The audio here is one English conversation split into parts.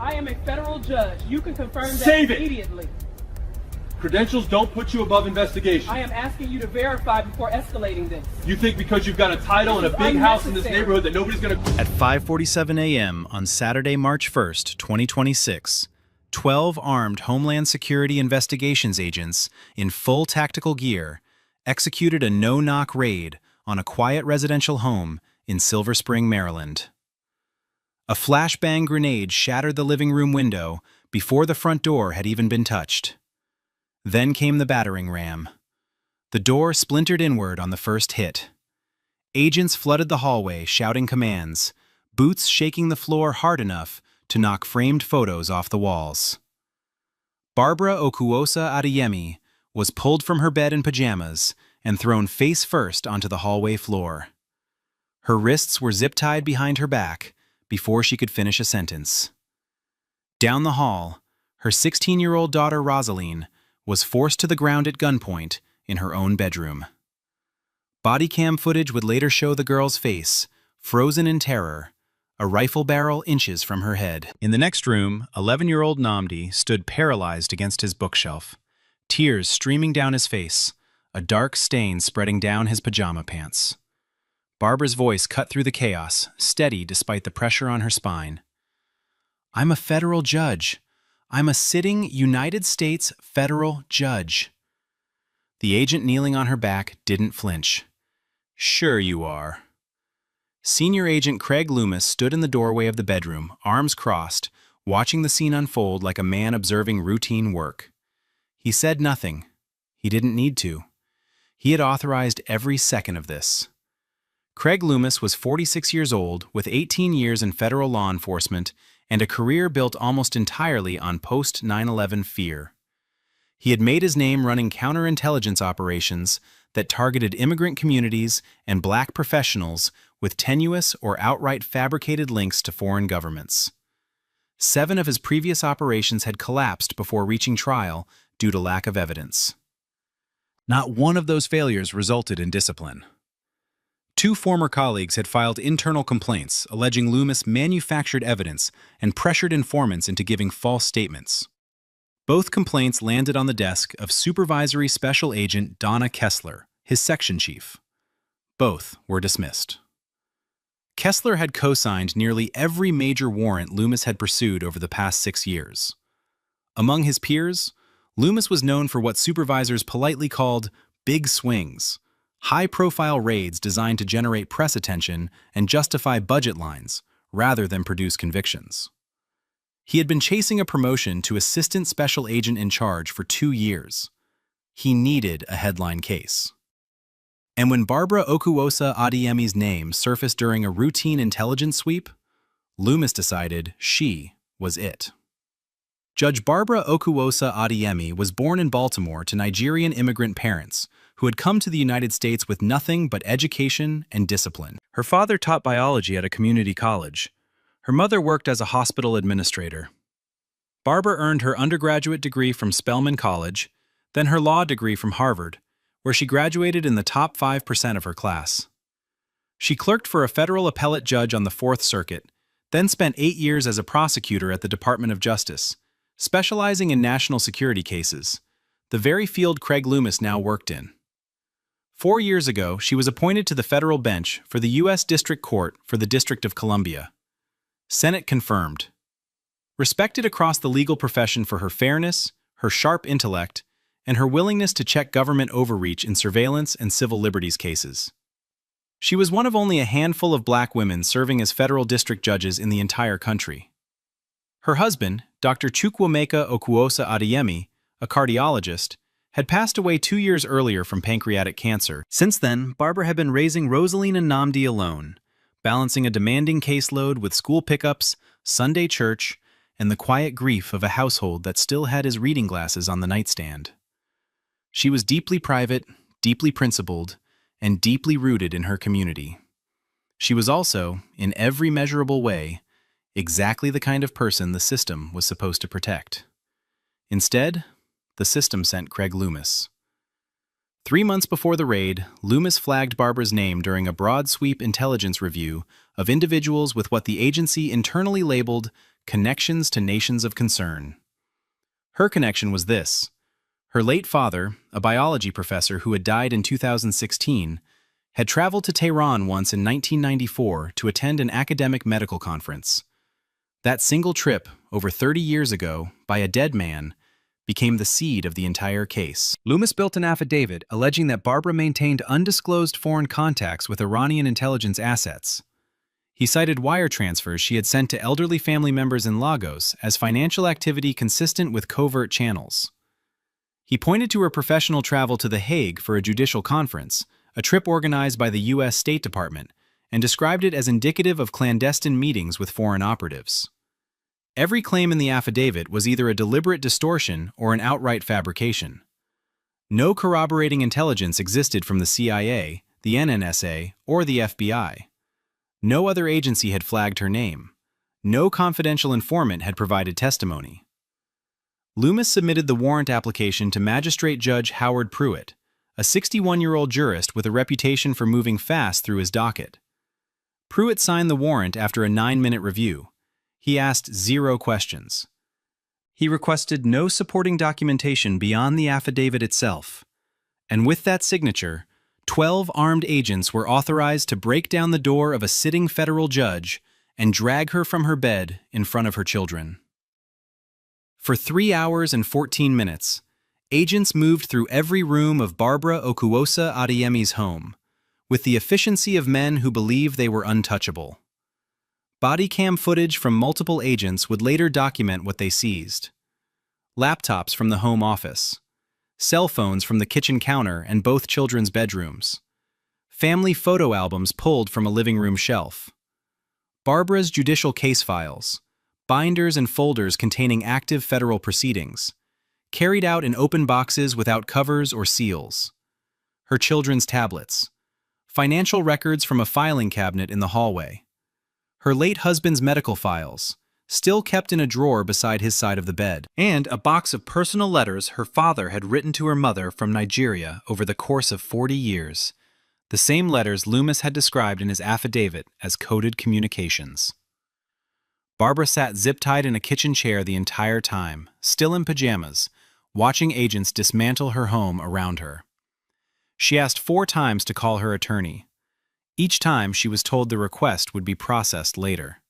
I am a federal judge. You can confirm that Save it. immediately. Credentials don't put you above investigation. I am asking you to verify before escalating this. You think because you've got a title and a This big is house in this unnecessary. neighborhood that nobody's gonna... At 5:47 a.m. on Saturday, March 1st, 2026, 12 armed Homeland Security investigations agents in full tactical gear executed a no-knock raid on a quiet residential home in Silver Spring, Maryland. A flashbang grenade shattered the living room window before the front door had even been touched. Then came the battering ram. The door splintered inward on the first hit. Agents flooded the hallway shouting commands, boots shaking the floor hard enough to knock framed photos off the walls. Barbara Okuosa Adeyemi was pulled from her bed in pajamas and thrown face first onto the hallway floor. Her wrists were zip-tied behind her back before she could finish a sentence. Down the hall, her 16-year-old daughter Rosaline was forced to the ground at gunpoint in her own bedroom. Bodycam footage would later show the girl's face, frozen in terror, a rifle barrel inches from her head. In the next room, 11-year-old Namdi stood paralyzed against his bookshelf, tears streaming down his face, a dark stain spreading down his pajama pants. Barbara's voice cut through the chaos, steady despite the pressure on her spine. "I'm a federal judge. I'm a sitting United States federal judge." The agent kneeling on her back didn't flinch. "Sure you are." Senior Agent Craig Loomis stood in the doorway of the bedroom, arms crossed, watching the scene unfold like a man observing routine work. He said nothing. He didn't need to. He had authorized every second of this. Craig Loomis was 46 years old, with 18 years in federal law enforcement and a career built almost entirely on post-9/11 fear. He had made his name running counterintelligence operations that targeted immigrant communities and black professionals with tenuous or outright fabricated links to foreign governments. 7 of his previous operations had collapsed before reaching trial due to lack of evidence. Not one of those failures resulted in discipline. 2 former colleagues had filed internal complaints alleging Loomis manufactured evidence and pressured informants into giving false statements. Both complaints landed on the desk of Supervisory Special Agent Donna Kessler, his section chief. Both were dismissed. Kessler had co-signed nearly every major warrant Loomis had pursued over the past 6 years. Among his peers, Loomis was known for what supervisors politely called big swings, high-profile raids designed to generate press attention and justify budget lines, rather than produce convictions. He had been chasing a promotion to Assistant Special Agent in Charge for 2 years. He needed a headline case. And when Barbara Okuosa Adeyemi's name surfaced during a routine intelligence sweep, Loomis decided she was it. Judge Barbara Okuosa Adeyemi was born in Baltimore to Nigerian immigrant parents who had come to the United States with nothing but education and discipline. Her father taught biology at a community college. Her mother worked as a hospital administrator. Barbara earned her undergraduate degree from Spelman College, then her law degree from Harvard, where she graduated in the top 5% of her class. She clerked for a federal appellate judge on the 4th Circuit, then spent 8 years as a prosecutor at the Department of Justice, specializing in national security cases, the very field Craig Loomis now worked in. 4 years ago, she was appointed to the federal bench for the U.S. District Court for the District of Columbia. Senate confirmed. Respected across the legal profession for her fairness, her sharp intellect, and her willingness to check government overreach in surveillance and civil liberties cases. She was one of only a handful of black women serving as federal district judges in the entire country. Her husband, Dr. Chukwuemeka Okuosa Adeyemi, a cardiologist, had passed away 2 years earlier from pancreatic cancer. Since then, Barbara had been raising Rosaline and Namdi alone, balancing a demanding caseload with school pickups, Sunday church, and the quiet grief of a household that still had his reading glasses on the nightstand. She was deeply private, deeply principled, and deeply rooted in her community. She was also, in every measurable way, exactly the kind of person the system was supposed to protect. Instead, the system sent Craig Loomis. 3 months before the raid, Loomis flagged Barbara's name during a broad-sweep intelligence review of individuals with what the agency internally labeled Connections to Nations of Concern. Her connection was this. Her late father, a biology professor who had died in 2016, had traveled to Tehran once in 1994 to attend an academic medical conference. That single trip, over 30 years ago, by a dead man, became the seed of the entire case. Loomis built an affidavit alleging that Barbara maintained undisclosed foreign contacts with Iranian intelligence assets. He cited wire transfers she had sent to elderly family members in Lagos as financial activity consistent with covert channels. He pointed to her professional travel to The Hague for a judicial conference, a trip organized by the U.S. State Department, and described it as indicative of clandestine meetings with foreign operatives. Every claim in the affidavit was either a deliberate distortion or an outright fabrication. No corroborating intelligence existed from the CIA, the NNSA, or the FBI. No other agency had flagged her name. No confidential informant had provided testimony. Loomis submitted the warrant application to Magistrate Judge Howard Pruitt, a 61-year-old jurist with a reputation for moving fast through his docket. Pruitt signed the warrant after a 9-minute review. He asked 0 questions. He requested no supporting documentation beyond the affidavit itself. And with that signature, 12 armed agents were authorized to break down the door of a sitting federal judge and drag her from her bed in front of her children. For 3 hours and 14 minutes, agents moved through every room of Barbara Okuwosa Adeyemi's home, with the efficiency of men who believed they were untouchable. Bodycam footage from multiple agents would later document what they seized. Laptops from the home office, cell phones from the kitchen counter and both children's bedrooms, family photo albums pulled from a living room shelf, Barbara's judicial case files, binders and folders containing active federal proceedings, carried out in open boxes without covers or seals, her children's tablets, financial records from a filing cabinet in the hallway, her late husband's medical files, still kept in a drawer beside his side of the bed, and a box of personal letters her father had written to her mother from Nigeria over the course of 40 years, the same letters Loomis had described in his affidavit as coded communications. Barbara sat zip-tied in a kitchen chair the entire time, still in pajamas, watching agents dismantle her home around her. She asked 4 times to call her attorney. Each time she was told the request would be processed later.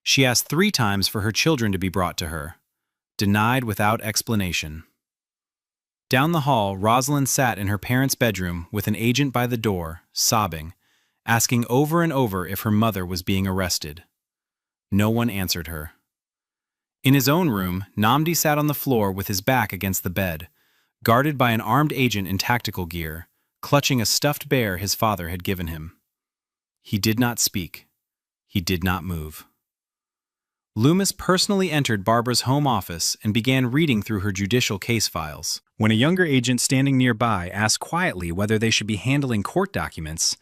She asked 3 times for her children to be brought to her, denied without explanation. Down the hall, Rosalind sat in her parents' bedroom with an agent by the door, sobbing, asking over and over if her mother was being arrested. No one answered her. In his own room, Nnamdi sat on the floor with his back against the bed, guarded by an armed agent in tactical gear, clutching a stuffed bear his father had given him. He did not speak. He did not move. Loomis personally entered Barbara's home office and began reading through her judicial case files. When a younger agent standing nearby asked quietly whether they should be handling court documents,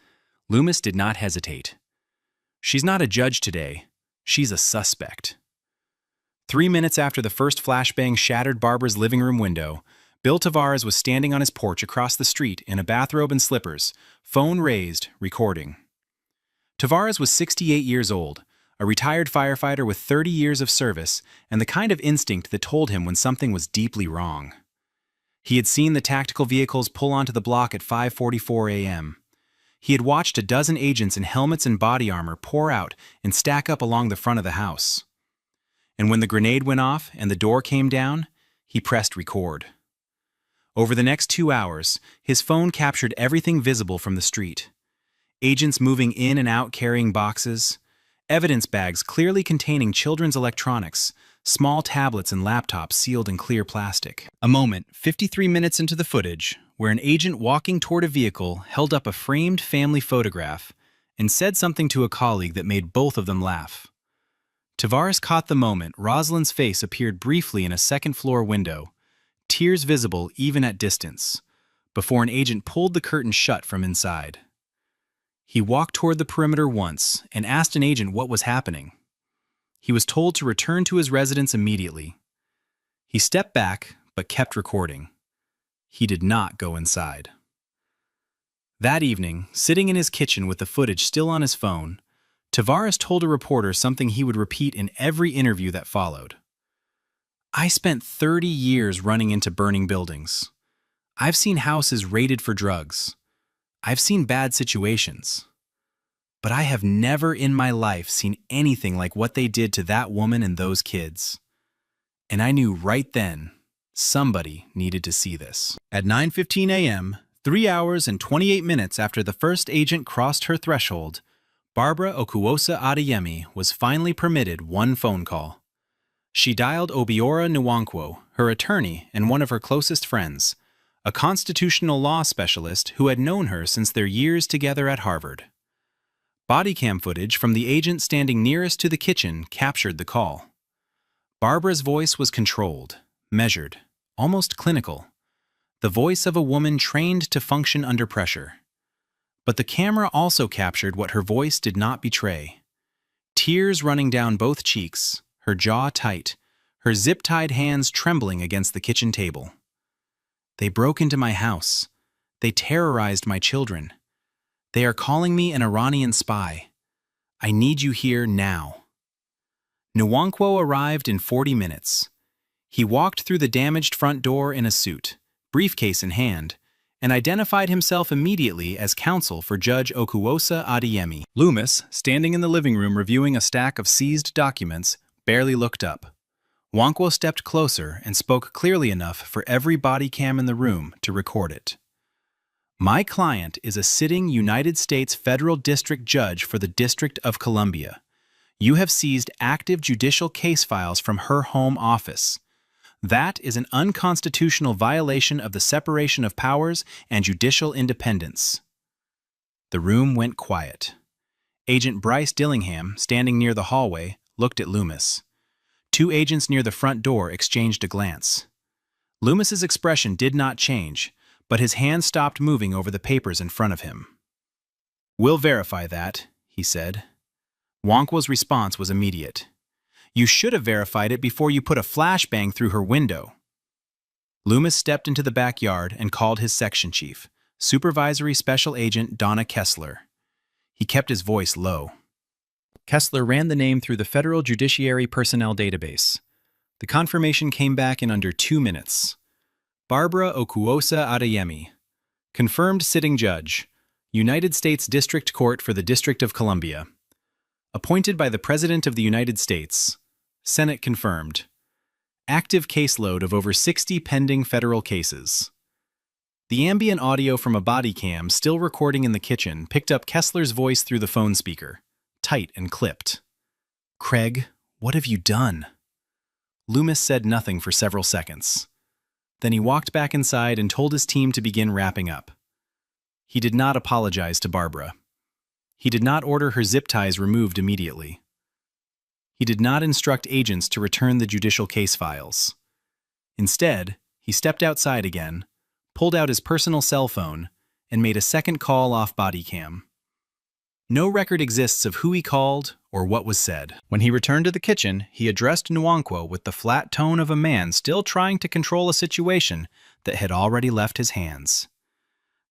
Loomis did not hesitate. "She's not a judge today. She's a suspect." 3 minutes after the first flashbang shattered Barbara's living room window, Bill Tavares was standing on his porch across the street in a bathrobe and slippers, phone raised, recording. Tavares was 68 years old, a retired firefighter with 30 years of service and the kind of instinct that told him when something was deeply wrong. He had seen the tactical vehicles pull onto the block at 5:44 a.m. He had watched a dozen agents in helmets and body armor pour out and stack up along the front of the house. And when the grenade went off and the door came down, he pressed record. Over the next 2 hours, his phone captured everything visible from the street. Agents moving in and out carrying boxes, evidence bags clearly containing children's electronics, small tablets and laptops sealed in clear plastic. A moment, 53 minutes into the footage, where an agent walking toward a vehicle held up a framed family photograph and said something to a colleague that made both of them laugh. Tavares caught the moment. Rosalind's face appeared briefly in a second-floor window, tears visible even at distance, before an agent pulled the curtain shut from inside. He walked toward the perimeter once and asked an agent what was happening. He was told to return to his residence immediately. He stepped back, but kept recording. He did not go inside. That evening, sitting in his kitchen with the footage still on his phone, Tavares told a reporter something he would repeat in every interview that followed. I spent 30 years running into burning buildings. I've seen houses raided for drugs. I've seen bad situations. But I have never in my life seen anything like what they did to that woman and those kids. And I knew right then somebody needed to see this. At 9:15 a.m., 3 hours and 28 minutes after the first agent crossed her threshold, Barbara Okuwosa Adeyemi was finally permitted one phone call. She dialed Obiora Nwankwo, her attorney and one of her closest friends, a constitutional law specialist who had known her since their years together at Harvard. Bodycam footage from the agent standing nearest to the kitchen captured the call. Barbara's voice was controlled, measured, almost clinical, the voice of a woman trained to function under pressure. But the camera also captured what her voice did not betray. Tears running down both cheeks, her jaw tight, her zip-tied hands trembling against the kitchen table. They broke into my house. They terrorized my children. They are calling me an Iranian spy. I need you here now. Nwankwo arrived in 40 minutes. He walked through the damaged front door in a suit, briefcase in hand, and identified himself immediately as counsel for Judge Okuwosa Adeyemi. Loomis, standing in the living room reviewing a stack of seized documents, barely looked up. Nwankwo stepped closer and spoke clearly enough for every body cam in the room to record it. My client is a sitting United States federal district judge for the District of Columbia. You have seized active judicial case files from her home office. That is an unconstitutional violation of the separation of powers and judicial independence. The room went quiet. Agent Bryce Dillingham, standing near the hallway, looked at Loomis. Two agents near the front door exchanged a glance. Loomis's expression did not change, but his hand stopped moving over the papers in front of him. "We'll verify that," he said. Nwankwo's response was immediate. "You should have verified it before you put a flashbang through her window." Loomis stepped into the backyard and called his section chief, Supervisory Special Agent Donna Kessler. He kept his voice low. Kessler ran the name through the Federal Judiciary Personnel Database. The confirmation came back in under 2 minutes. Barbara Okuwosa Adeyemi, confirmed sitting judge, United States District Court for the District of Columbia. Appointed by the President of the United States. Senate confirmed. Active caseload of over 60 pending federal cases. The ambient audio from a body cam still recording in the kitchen picked up Kessler's voice through the phone speaker, tight and clipped. "Craig, what have you done?" Loomis said nothing for several seconds. Then he walked back inside and told his team to begin wrapping up. He did not apologize to Barbara. He did not order her zip ties removed immediately. He did not instruct agents to return the judicial case files. Instead, he stepped outside again, pulled out his personal cell phone, and made a second call off Bodycam. No record exists of who he called or what was said. When he returned to the kitchen, he addressed Nwankwo with the flat tone of a man still trying to control a situation that had already left his hands.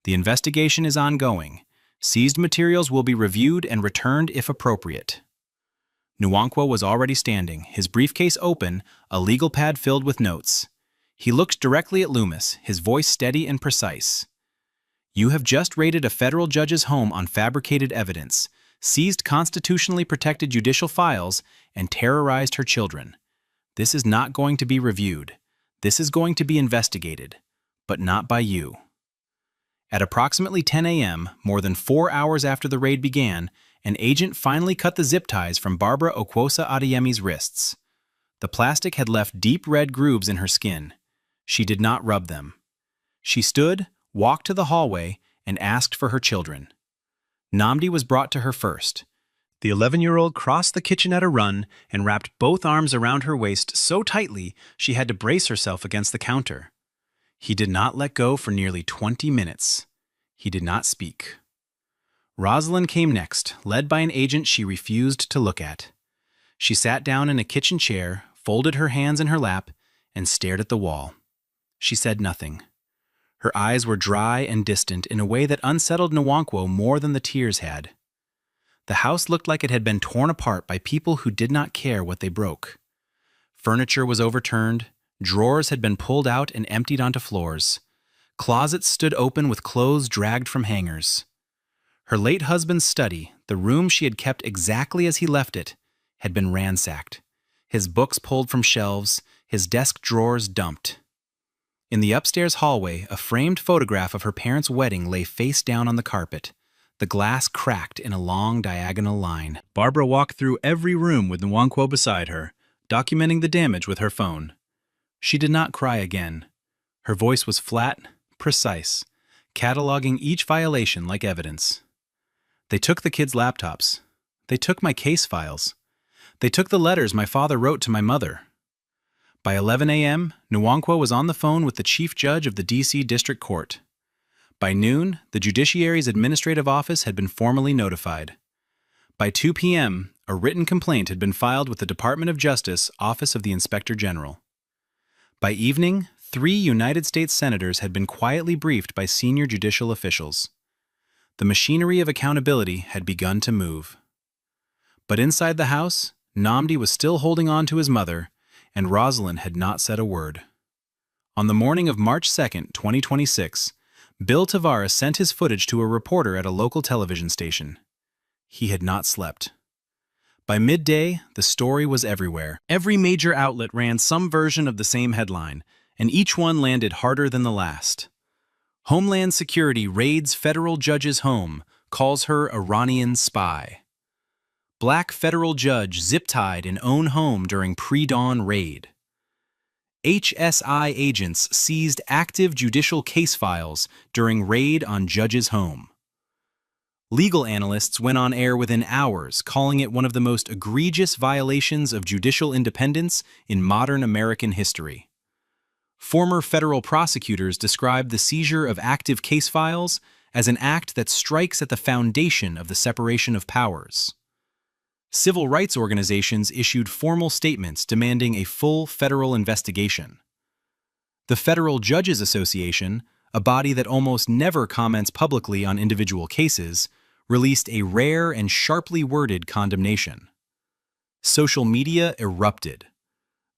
"The investigation is ongoing. Seized materials will be reviewed and returned if appropriate." Nwankwo was already standing, his briefcase open, a legal pad filled with notes. He looked directly at Loomis, his voice steady and precise. "You have just raided a federal judge's home on fabricated evidence, seized constitutionally protected judicial files, and terrorized her children. This is not going to be reviewed. This is going to be investigated, but not by you." At approximately 10 a.m., more than 4 hours after the raid began, an agent finally cut the zip ties from Barbara Okuwosa Adeyemi's wrists. The plastic had left deep red grooves in her skin. She did not rub them. She stood, walked to the hallway, and asked for her children. Nnamdi was brought to her first. The 11-year-old crossed the kitchen at a run and wrapped both arms around her waist so tightly she had to brace herself against the counter. He did not let go for nearly 20 minutes. He did not speak. Rosalind came next, led by an agent she refused to look at. She sat down in a kitchen chair, folded her hands in her lap, and stared at the wall. She said nothing. Her eyes were dry and distant in a way that unsettled Nwankwo more than the tears had. The house looked like it had been torn apart by people who did not care what they broke. Furniture was overturned, drawers had been pulled out and emptied onto floors. Closets stood open with clothes dragged from hangers. Her late husband's study, the room she had kept exactly as he left it, had been ransacked. His books pulled from shelves, his desk drawers dumped. In the upstairs hallway, a framed photograph of her parents' wedding lay face down on the carpet. The glass cracked in a long diagonal line. Barbara walked through every room with Nwankwo beside her, documenting the damage with her phone. She did not cry again. Her voice was flat, precise, cataloging each violation like evidence. They took the kids' laptops. They took my case files. They took the letters my father wrote to my mother. By 11 a.m., Nwankwo was on the phone with the chief judge of the D.C. District Court. By noon, the judiciary's administrative office had been formally notified. By 2 p.m., a written complaint had been filed with the Department of Justice, Office of the Inspector General. By evening, 3 United States senators had been quietly briefed by senior judicial officials. The machinery of accountability had begun to move. But inside the house, Nnamdi was still holding on to his mother, and Rosalind had not said a word. On the morning of March 2, 2026, Bill Tavares sent his footage to a reporter at a local television station. He had not slept. By midday, the story was everywhere. Every major outlet ran some version of the same headline, and each one landed harder than the last. Homeland Security raids federal judge's home, calls her Iranian spy. Black federal judge zip-tied in own home during pre-dawn raid. HSI agents seized active judicial case files during raid on judge's home. Legal analysts went on air within hours, calling it one of the most egregious violations of judicial independence in modern American history. Former federal prosecutors described the seizure of active case files as an act that strikes at the foundation of the separation of powers. Civil rights organizations issued formal statements demanding a full federal investigation. The Federal Judges Association, a body that almost never comments publicly on individual cases, released a rare and sharply worded condemnation. Social media erupted.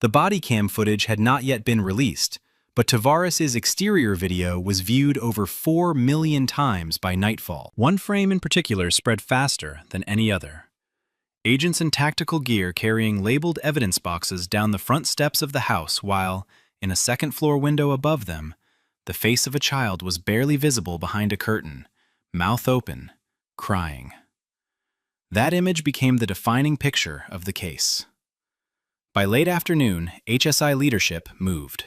The Bodycam footage had not yet been released, but Tavares' exterior video was viewed over 4 million times by nightfall. One frame in particular spread faster than any other. Agents in tactical gear carrying labeled evidence boxes down the front steps of the house while, in a second-floor window above them, the face of a child was barely visible behind a curtain, mouth open, crying. That image became the defining picture of the case. By late afternoon, HSI leadership moved.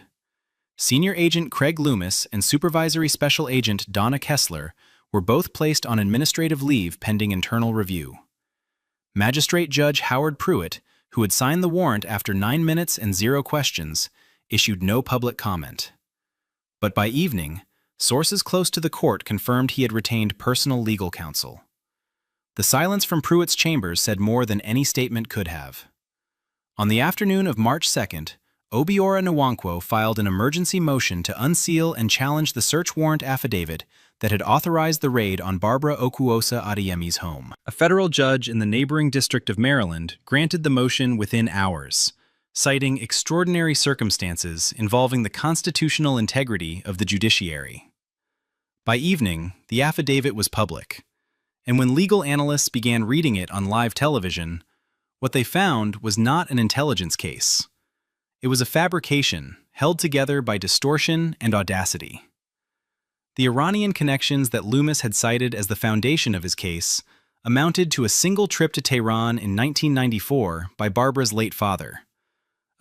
Senior Agent Craig Loomis and Supervisory Special Agent Donna Kessler were both placed on administrative leave pending internal review. Magistrate Judge Howard Pruitt, who had signed the warrant after 9 minutes and 0 questions, issued no public comment. But by evening, sources close to the court confirmed he had retained personal legal counsel. The silence from Pruitt's chambers said more than any statement could have. On the afternoon of March 2nd, Obiora Nwankwo filed an emergency motion to unseal and challenge the search warrant affidavit that had authorized the raid on Barbara Okuosa Adeyemi's home. A federal judge in the neighboring District of Maryland granted the motion within hours, citing extraordinary circumstances involving the constitutional integrity of the judiciary. By evening, the affidavit was public, and when legal analysts began reading it on live television, what they found was not an intelligence case. It was a fabrication held together by distortion and audacity. The Iranian connections that Loomis had cited as the foundation of his case amounted to a single trip to Tehran in 1994 by Barbara's late father,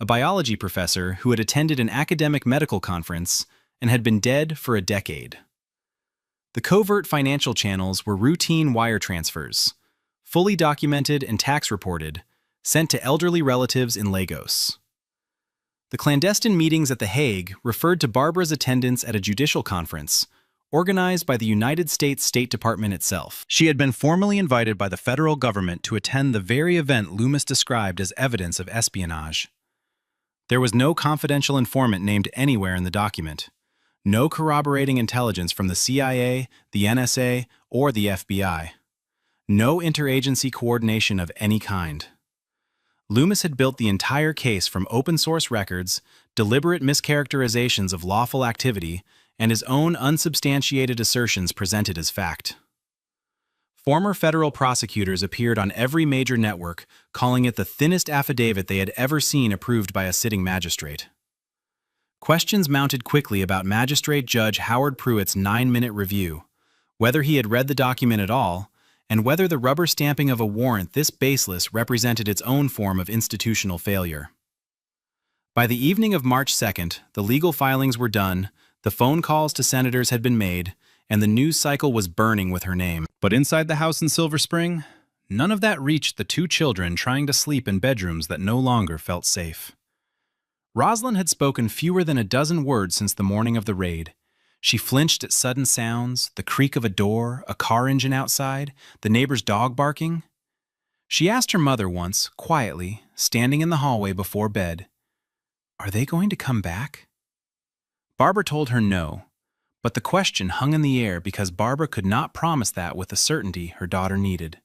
a biology professor who had attended an academic medical conference and had been dead for a decade. The covert financial channels were routine wire transfers, fully documented and tax reported, sent to elderly relatives in Lagos. The clandestine meetings at The Hague referred to Barbara's attendance at a judicial conference organized by the United States State Department itself. She had been formally invited by the federal government to attend the very event Loomis described as evidence of espionage. There was no confidential informant named anywhere in the document, no corroborating intelligence from the CIA, the NSA, or the FBI. No interagency coordination of any kind. Loomis had built the entire case from open-source records, deliberate mischaracterizations of lawful activity, and his own unsubstantiated assertions presented as fact. Former federal prosecutors appeared on every major network, calling it the thinnest affidavit they had ever seen approved by a sitting magistrate. Questions mounted quickly about Magistrate Judge Howard Pruitt's 9-minute review, whether he had read the document at all, and whether the rubber stamping of a warrant this baseless represented its own form of institutional failure. By the evening of March 2nd, the legal filings were done, the phone calls to senators had been made, and the news cycle was burning with her name. But inside the house in Silver Spring, none of that reached the two children trying to sleep in bedrooms that no longer felt safe. Rosalind had spoken fewer than a dozen words since the morning of the raid. She flinched at sudden sounds, the creak of a door, a car engine outside, the neighbor's dog barking. She asked her mother once, quietly, standing in the hallway before bed, "Are they going to come back?" Barbara told her no, but the question hung in the air because Barbara could not promise that with the certainty her daughter needed.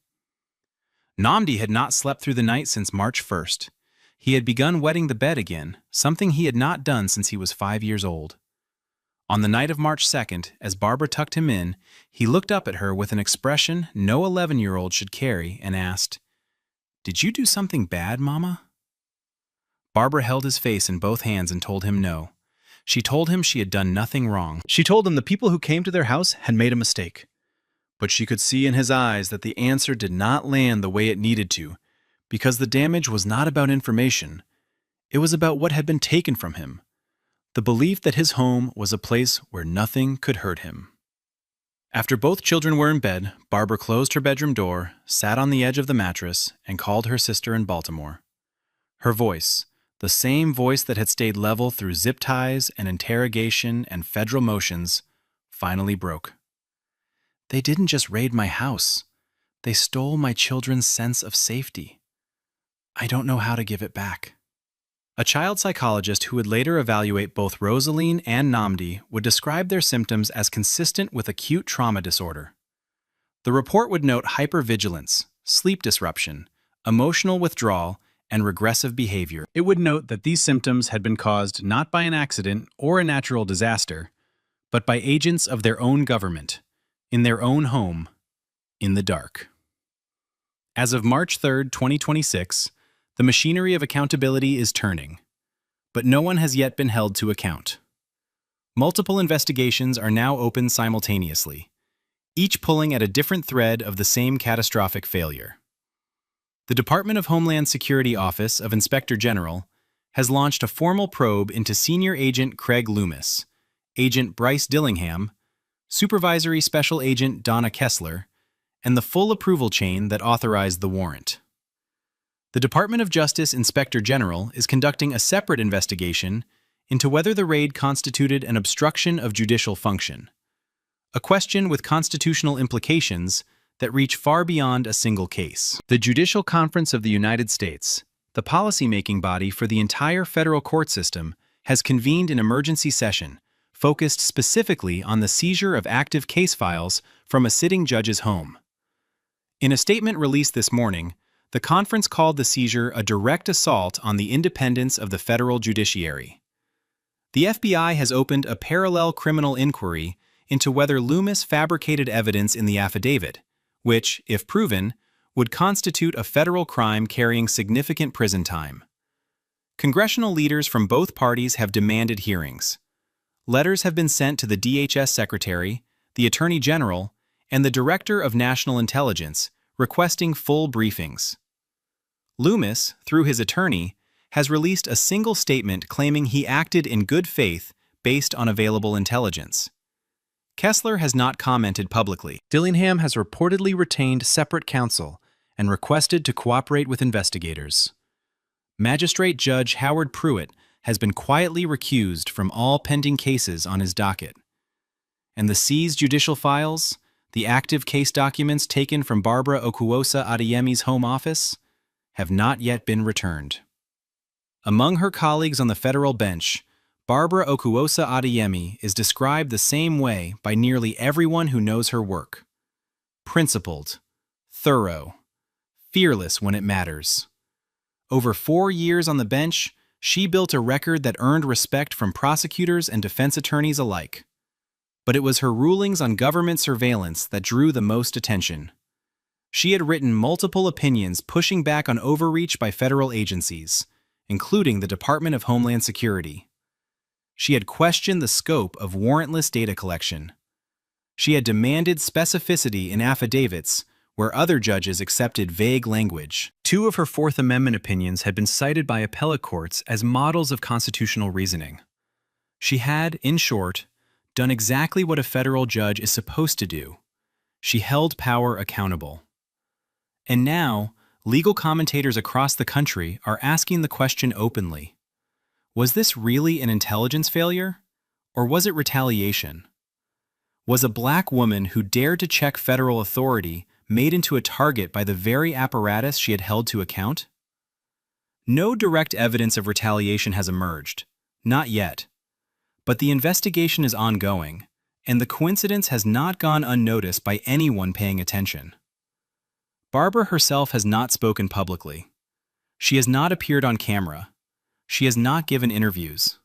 Nnamdi had not slept through the night since March 1st. He had begun wetting the bed again, something he had not done since he was 5 years old. On the night of March 2nd, as Barbara tucked him in, he looked up at her with an expression no 11-year-old should carry and asked, "Did you do something bad, Mama?" Barbara held his face in both hands and told him no. She told him she had done nothing wrong. She told him the people who came to their house had made a mistake. But she could see in his eyes that the answer did not land the way it needed to, because the damage was not about information. It was about what had been taken from him. The belief that his home was a place where nothing could hurt him. After both children were in bed, Barbara closed her bedroom door, sat on the edge of the mattress, and called her sister in Baltimore. Her voice, the same voice that had stayed level through zip ties and interrogation and federal motions, finally broke. "They didn't just raid my house. They stole my children's sense of safety. I don't know how to give it back." A child psychologist who would later evaluate both Rosaline and Nnamdi would describe their symptoms as consistent with acute trauma disorder. The report would note hypervigilance, sleep disruption, emotional withdrawal, and regressive behavior. It would note that these symptoms had been caused not by an accident or a natural disaster, but by agents of their own government, in their own home, in the dark. As of March 3rd, 2026, the machinery of accountability is turning, but no one has yet been held to account. Multiple investigations are now open simultaneously, each pulling at a different thread of the same catastrophic failure. The Department of Homeland Security Office of Inspector General has launched a formal probe into Senior Agent Craig Loomis, Agent Bryce Dillingham, Supervisory Special Agent Donna Kessler, and the full approval chain that authorized the warrant. The Department of Justice Inspector General is conducting a separate investigation into whether the raid constituted an obstruction of judicial function, a question with constitutional implications that reach far beyond a single case. The Judicial Conference of the United States, the policymaking body for the entire federal court system, has convened an emergency session focused specifically on the seizure of active case files from a sitting judge's home. In a statement released this morning, the conference called the seizure a direct assault on the independence of the federal judiciary. The FBI has opened a parallel criminal inquiry into whether Loomis fabricated evidence in the affidavit, which, if proven, would constitute a federal crime carrying significant prison time. Congressional leaders from both parties have demanded hearings. Letters have been sent to the DHS Secretary, the Attorney General, and the Director of National Intelligence, requesting full briefings. Loomis, through his attorney, has released a single statement claiming he acted in good faith based on available intelligence. Kessler has not commented publicly. Dillingham has reportedly retained separate counsel and requested to cooperate with investigators. Magistrate Judge Howard Pruitt has been quietly recused from all pending cases on his docket. And the seized judicial files, the active case documents taken from Barbara Okuwosa Adeyemi's home office, have not yet been returned. Among her colleagues on the federal bench, Barbara Okuwosa Adeyemi is described the same way by nearly everyone who knows her work. Principled, thorough, fearless when it matters. Over 4 years on the bench, she built a record that earned respect from prosecutors and defense attorneys alike. But it was her rulings on government surveillance that drew the most attention. She had written multiple opinions pushing back on overreach by federal agencies, including the Department of Homeland Security. She had questioned the scope of warrantless data collection. She had demanded specificity in affidavits where other judges accepted vague language. 2 of her Fourth Amendment opinions had been cited by appellate courts as models of constitutional reasoning. She had, in short, done exactly what a federal judge is supposed to do. She held power accountable. And now, legal commentators across the country are asking the question openly. Was this really an intelligence failure? Or was it retaliation? Was a black woman who dared to check federal authority made into a target by the very apparatus she had held to account? No direct evidence of retaliation has emerged. Not yet. But the investigation is ongoing, and the coincidence has not gone unnoticed by anyone paying attention. Barbara herself has not spoken publicly. She has not appeared on camera. She has not given interviews.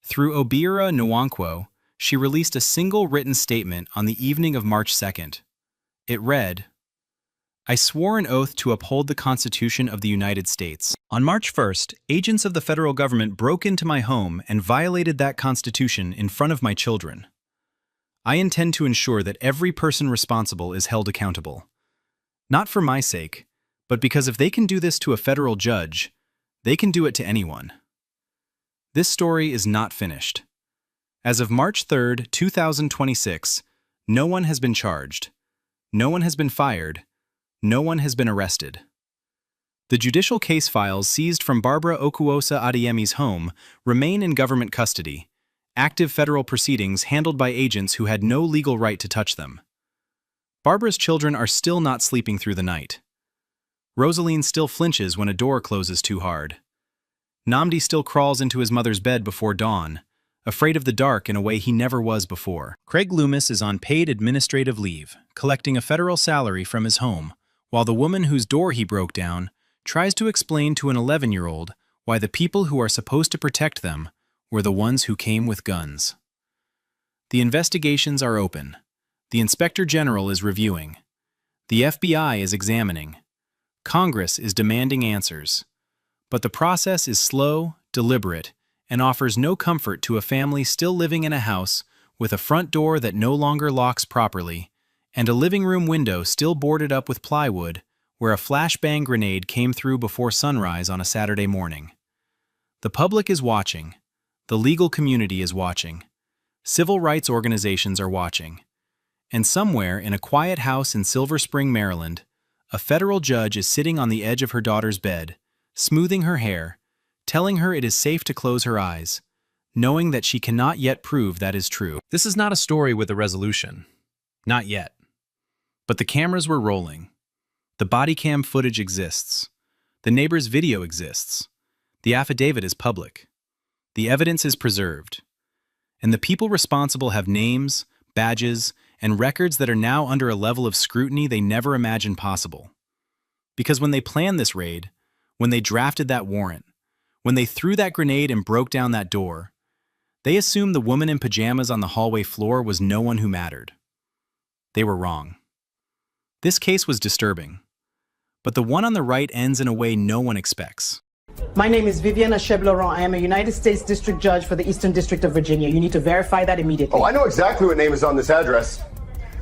Through Obira Nwankwo, she released a single written statement on the evening of March 2nd. It read, "I swore an oath to uphold the Constitution of the United States. On March 1st, agents of the federal government broke into my home and violated that Constitution in front of my children. I intend to ensure that every person responsible is held accountable. Not for my sake, but because if they can do this to a federal judge, they can do it to anyone." This story is not finished. As of March 3rd, 2026, no one has been charged. No one has been fired. No one has been arrested. The judicial case files seized from Barbara Okuosa Adeyemi's home remain in government custody, active federal proceedings handled by agents who had no legal right to touch them. Barbara's children are still not sleeping through the night. Rosaline still flinches when a door closes too hard. Namdi still crawls into his mother's bed before dawn, afraid of the dark in a way he never was before. Craig Loomis is on paid administrative leave, collecting a federal salary from his home, while the woman whose door he broke down tries to explain to an 11-year-old why the people who are supposed to protect them were the ones who came with guns. The investigations are open. The Inspector General is reviewing. The FBI is examining. Congress is demanding answers. But the process is slow, deliberate, and offers no comfort to a family still living in a house with a front door that no longer locks properly, and a living room window still boarded up with plywood where a flashbang grenade came through before sunrise on a Saturday morning. The public is watching. The legal community is watching. Civil rights organizations are watching. And somewhere in a quiet house in Silver Spring, Maryland, a federal judge is sitting on the edge of her daughter's bed, smoothing her hair, telling her it is safe to close her eyes, knowing that she cannot yet prove that is true. This is not a story with a resolution. Not yet. But the cameras were rolling. The Bodycam footage exists. The neighbor's video exists. The affidavit is public. The evidence is preserved. And the people responsible have names, badges, and records that are now under a level of scrutiny they never imagined possible. Because when they planned this raid, when they drafted that warrant, when they threw that grenade and broke down that door, they assumed the woman in pajamas on the hallway floor was no one who mattered. They were wrong. This case was disturbing, but the one on the right ends in a way no one expects. My name is Viviana Cheblaron. I am a United States District Judge for the Eastern District of Virginia. You need to verify that immediately. Oh, I know exactly what name is on this address.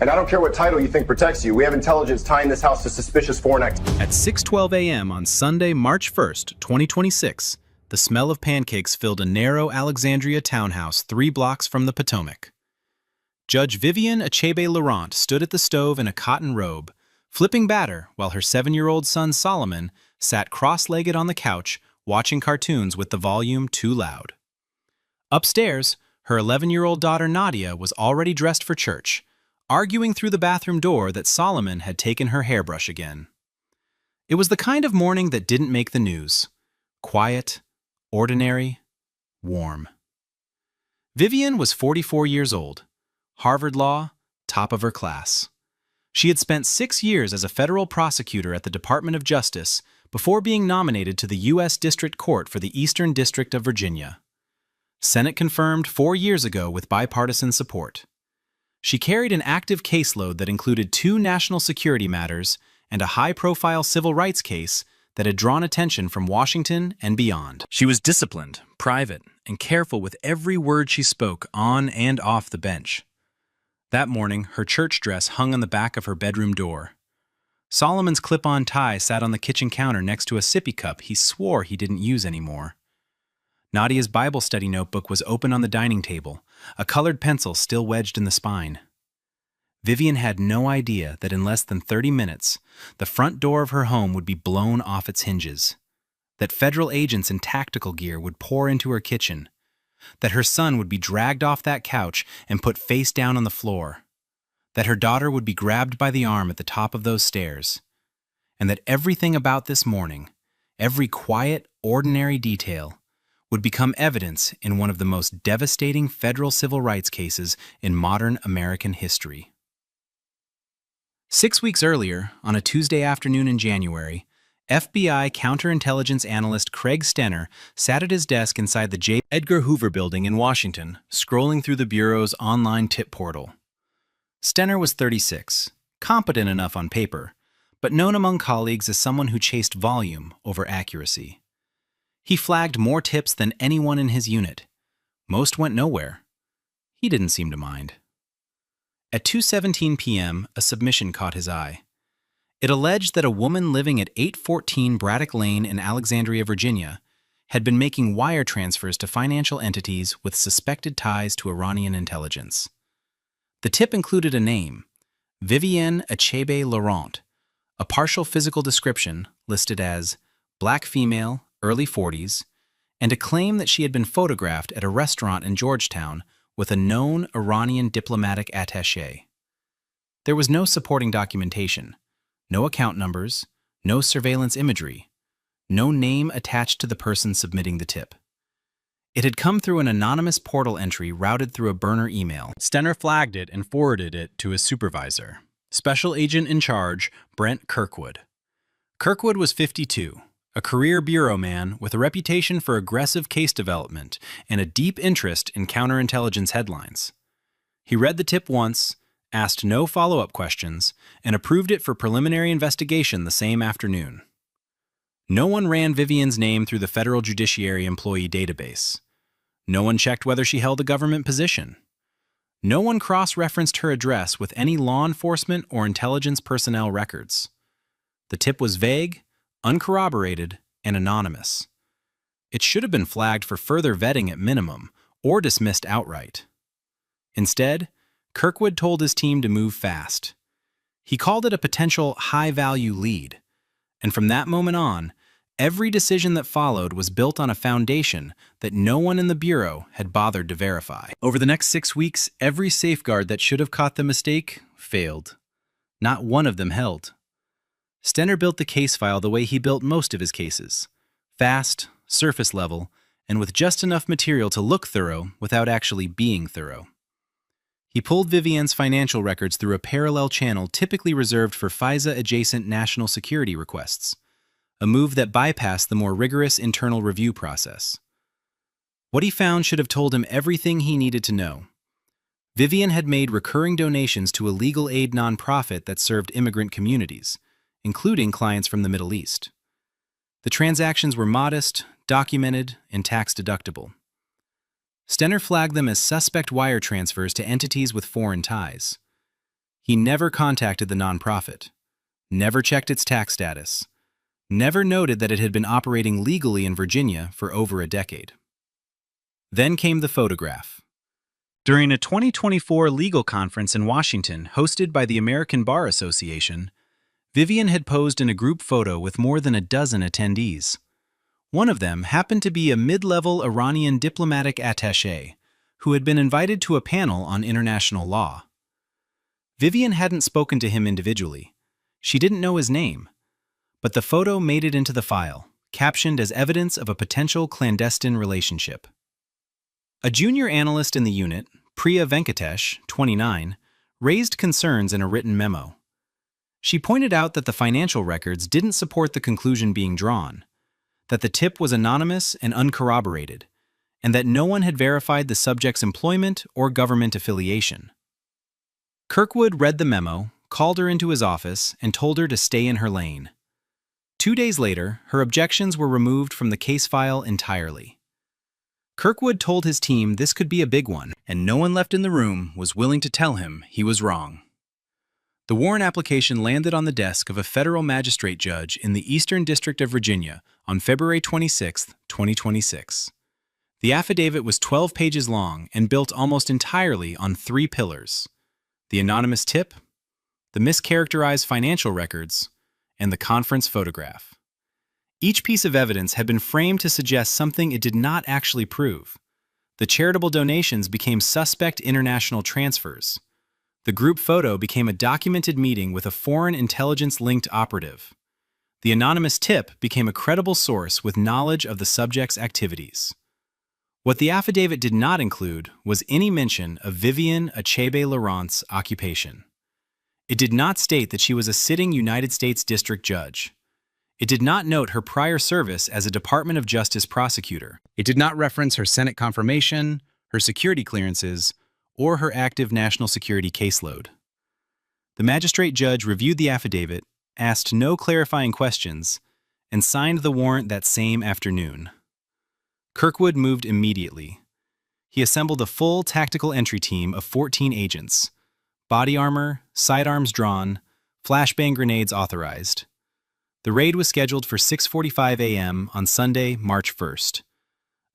And I don't care what title you think protects you. We have intelligence tying this house to suspicious foreign activity. At 6:12 a.m. on Sunday, March 1st, 2026, the smell of pancakes filled a narrow Alexandria townhouse 3 blocks from the Potomac. Judge Vivian Achebe Laurent stood at the stove in a cotton robe, flipping batter while her 7-year-old son Solomon sat cross-legged on the couch watching cartoons with the volume too loud. Upstairs, her 11-year-old daughter Nadia was already dressed for church, arguing through the bathroom door that Solomon had taken her hairbrush again. It was the kind of morning that didn't make the news. Quiet, ordinary, warm. Vivian was 44 years old, Harvard Law, top of her class. She had spent 6 years as a federal prosecutor at the Department of Justice before being nominated to the U.S. District Court for the Eastern District of Virginia. Senate confirmed 4 years ago with bipartisan support. She carried an active caseload that included 2 national security matters and a high-profile civil rights case that had drawn attention from Washington and beyond. She was disciplined, private, and careful with every word she spoke on and off the bench. That morning, her church dress hung on the back of her bedroom door. Solomon's clip-on tie sat on the kitchen counter next to a sippy cup he swore he didn't use anymore. Nadia's Bible study notebook was open on the dining table, a colored pencil still wedged in the spine. Vivian had no idea that in less than 30 minutes, the front door of her home would be blown off its hinges, that federal agents in tactical gear would pour into her kitchen, that her son would be dragged off that couch and put face down on the floor, that her daughter would be grabbed by the arm at the top of those stairs, and that everything about this morning, every quiet, ordinary detail, would become evidence in one of the most devastating federal civil rights cases in modern American history. 6 weeks earlier, on a Tuesday afternoon in January, FBI counterintelligence analyst Craig Stenner sat at his desk inside the J. Edgar Hoover building in Washington, scrolling through the Bureau's online tip portal. Stenner was 36, competent enough on paper, but known among colleagues as someone who chased volume over accuracy. He flagged more tips than anyone in his unit. Most went nowhere. He didn't seem to mind. At 2:17 p.m., a submission caught his eye. It alleged that a woman living at 814 Braddock Lane in Alexandria, Virginia, had been making wire transfers to financial entities with suspected ties to Iranian intelligence. The tip included a name, Vivienne Achebe Laurent, a partial physical description listed as black female, early 40s, and a claim that she had been photographed at a restaurant in Georgetown with a known Iranian diplomatic attaché. There was no supporting documentation, no account numbers, no surveillance imagery, no name attached to the person submitting the tip. It had come through an anonymous portal entry routed through a burner email. Stenner flagged it and forwarded it to his supervisor, Special Agent in Charge Brent Kirkwood. Kirkwood was 52, a career bureau man with a reputation for aggressive case development and a deep interest in counterintelligence headlines. He read the tip once, asked no follow-up questions, and approved it for preliminary investigation the same afternoon. No one ran Vivian's name through the federal judiciary employee database. No one checked whether she held a government position. No one cross-referenced her address with any law enforcement or intelligence personnel records. The tip was vague, uncorroborated, and anonymous. It should have been flagged for further vetting at minimum, or dismissed outright. Instead, Kirkwood told his team to move fast. He called it a potential high-value lead, and from that moment on, every decision that followed was built on a foundation that no one in the Bureau had bothered to verify. Over the next 6 weeks, every safeguard that should have caught the mistake failed. Not one of them held. Stenner built the case file the way he built most of his cases: fast, surface level, and with just enough material to look thorough without actually being thorough. He pulled Vivian's financial records through a parallel channel typically reserved for FISA-adjacent national security requests, a move that bypassed the more rigorous internal review process. What he found should have told him everything he needed to know. Vivian had made recurring donations to a legal aid nonprofit that served immigrant communities, including clients from the Middle East. The transactions were modest, documented, and tax-deductible. Stenner flagged them as suspect wire transfers to entities with foreign ties. He never contacted the nonprofit, never checked its tax status, never noted that it had been operating legally in Virginia for over a decade. Then came the photograph. During a 2024 legal conference in Washington hosted by the American Bar Association, Vivian had posed in a group photo with more than a dozen attendees. One of them happened to be a mid-level Iranian diplomatic attaché who had been invited to a panel on international law. Vivian hadn't spoken to him individually. She didn't know his name. But the photo made it into the file, captioned as evidence of a potential clandestine relationship. A junior analyst in the unit, Priya Venkatesh, 29, raised concerns in a written memo. She pointed out that the financial records didn't support the conclusion being drawn, that the tip was anonymous and uncorroborated, and that no one had verified the subject's employment or government affiliation. Kirkwood read the memo, called her into his office, and told her to stay in her lane. 2 days later, her objections were removed from the case file entirely. Kirkwood told his team this could be a big one, and no one left in the room was willing to tell him he was wrong. The warrant application landed on the desk of a federal magistrate judge in the Eastern District of Virginia on February 26, 2026. The affidavit was 12 pages long and built almost entirely on 3 pillars: the anonymous tip, the mischaracterized financial records, and the conference photograph. Each piece of evidence had been framed to suggest something it did not actually prove. The charitable donations became suspect international transfers. The group photo became a documented meeting with a foreign intelligence-linked operative. The anonymous tip became a credible source with knowledge of the subject's activities. What the affidavit did not include was any mention of Vivian Achebe Laurent's occupation. It did not state that she was a sitting United States District Judge. It did not note her prior service as a Department of Justice prosecutor. It did not reference her Senate confirmation, her security clearances, or her active national security caseload. The magistrate judge reviewed the affidavit, asked no clarifying questions, and signed the warrant that same afternoon. Kirkwood moved immediately. He assembled a full tactical entry team of 14 agents, body armor, sidearms drawn, flashbang grenades authorized. The raid was scheduled for 6:45 a.m. on Sunday, March 1st,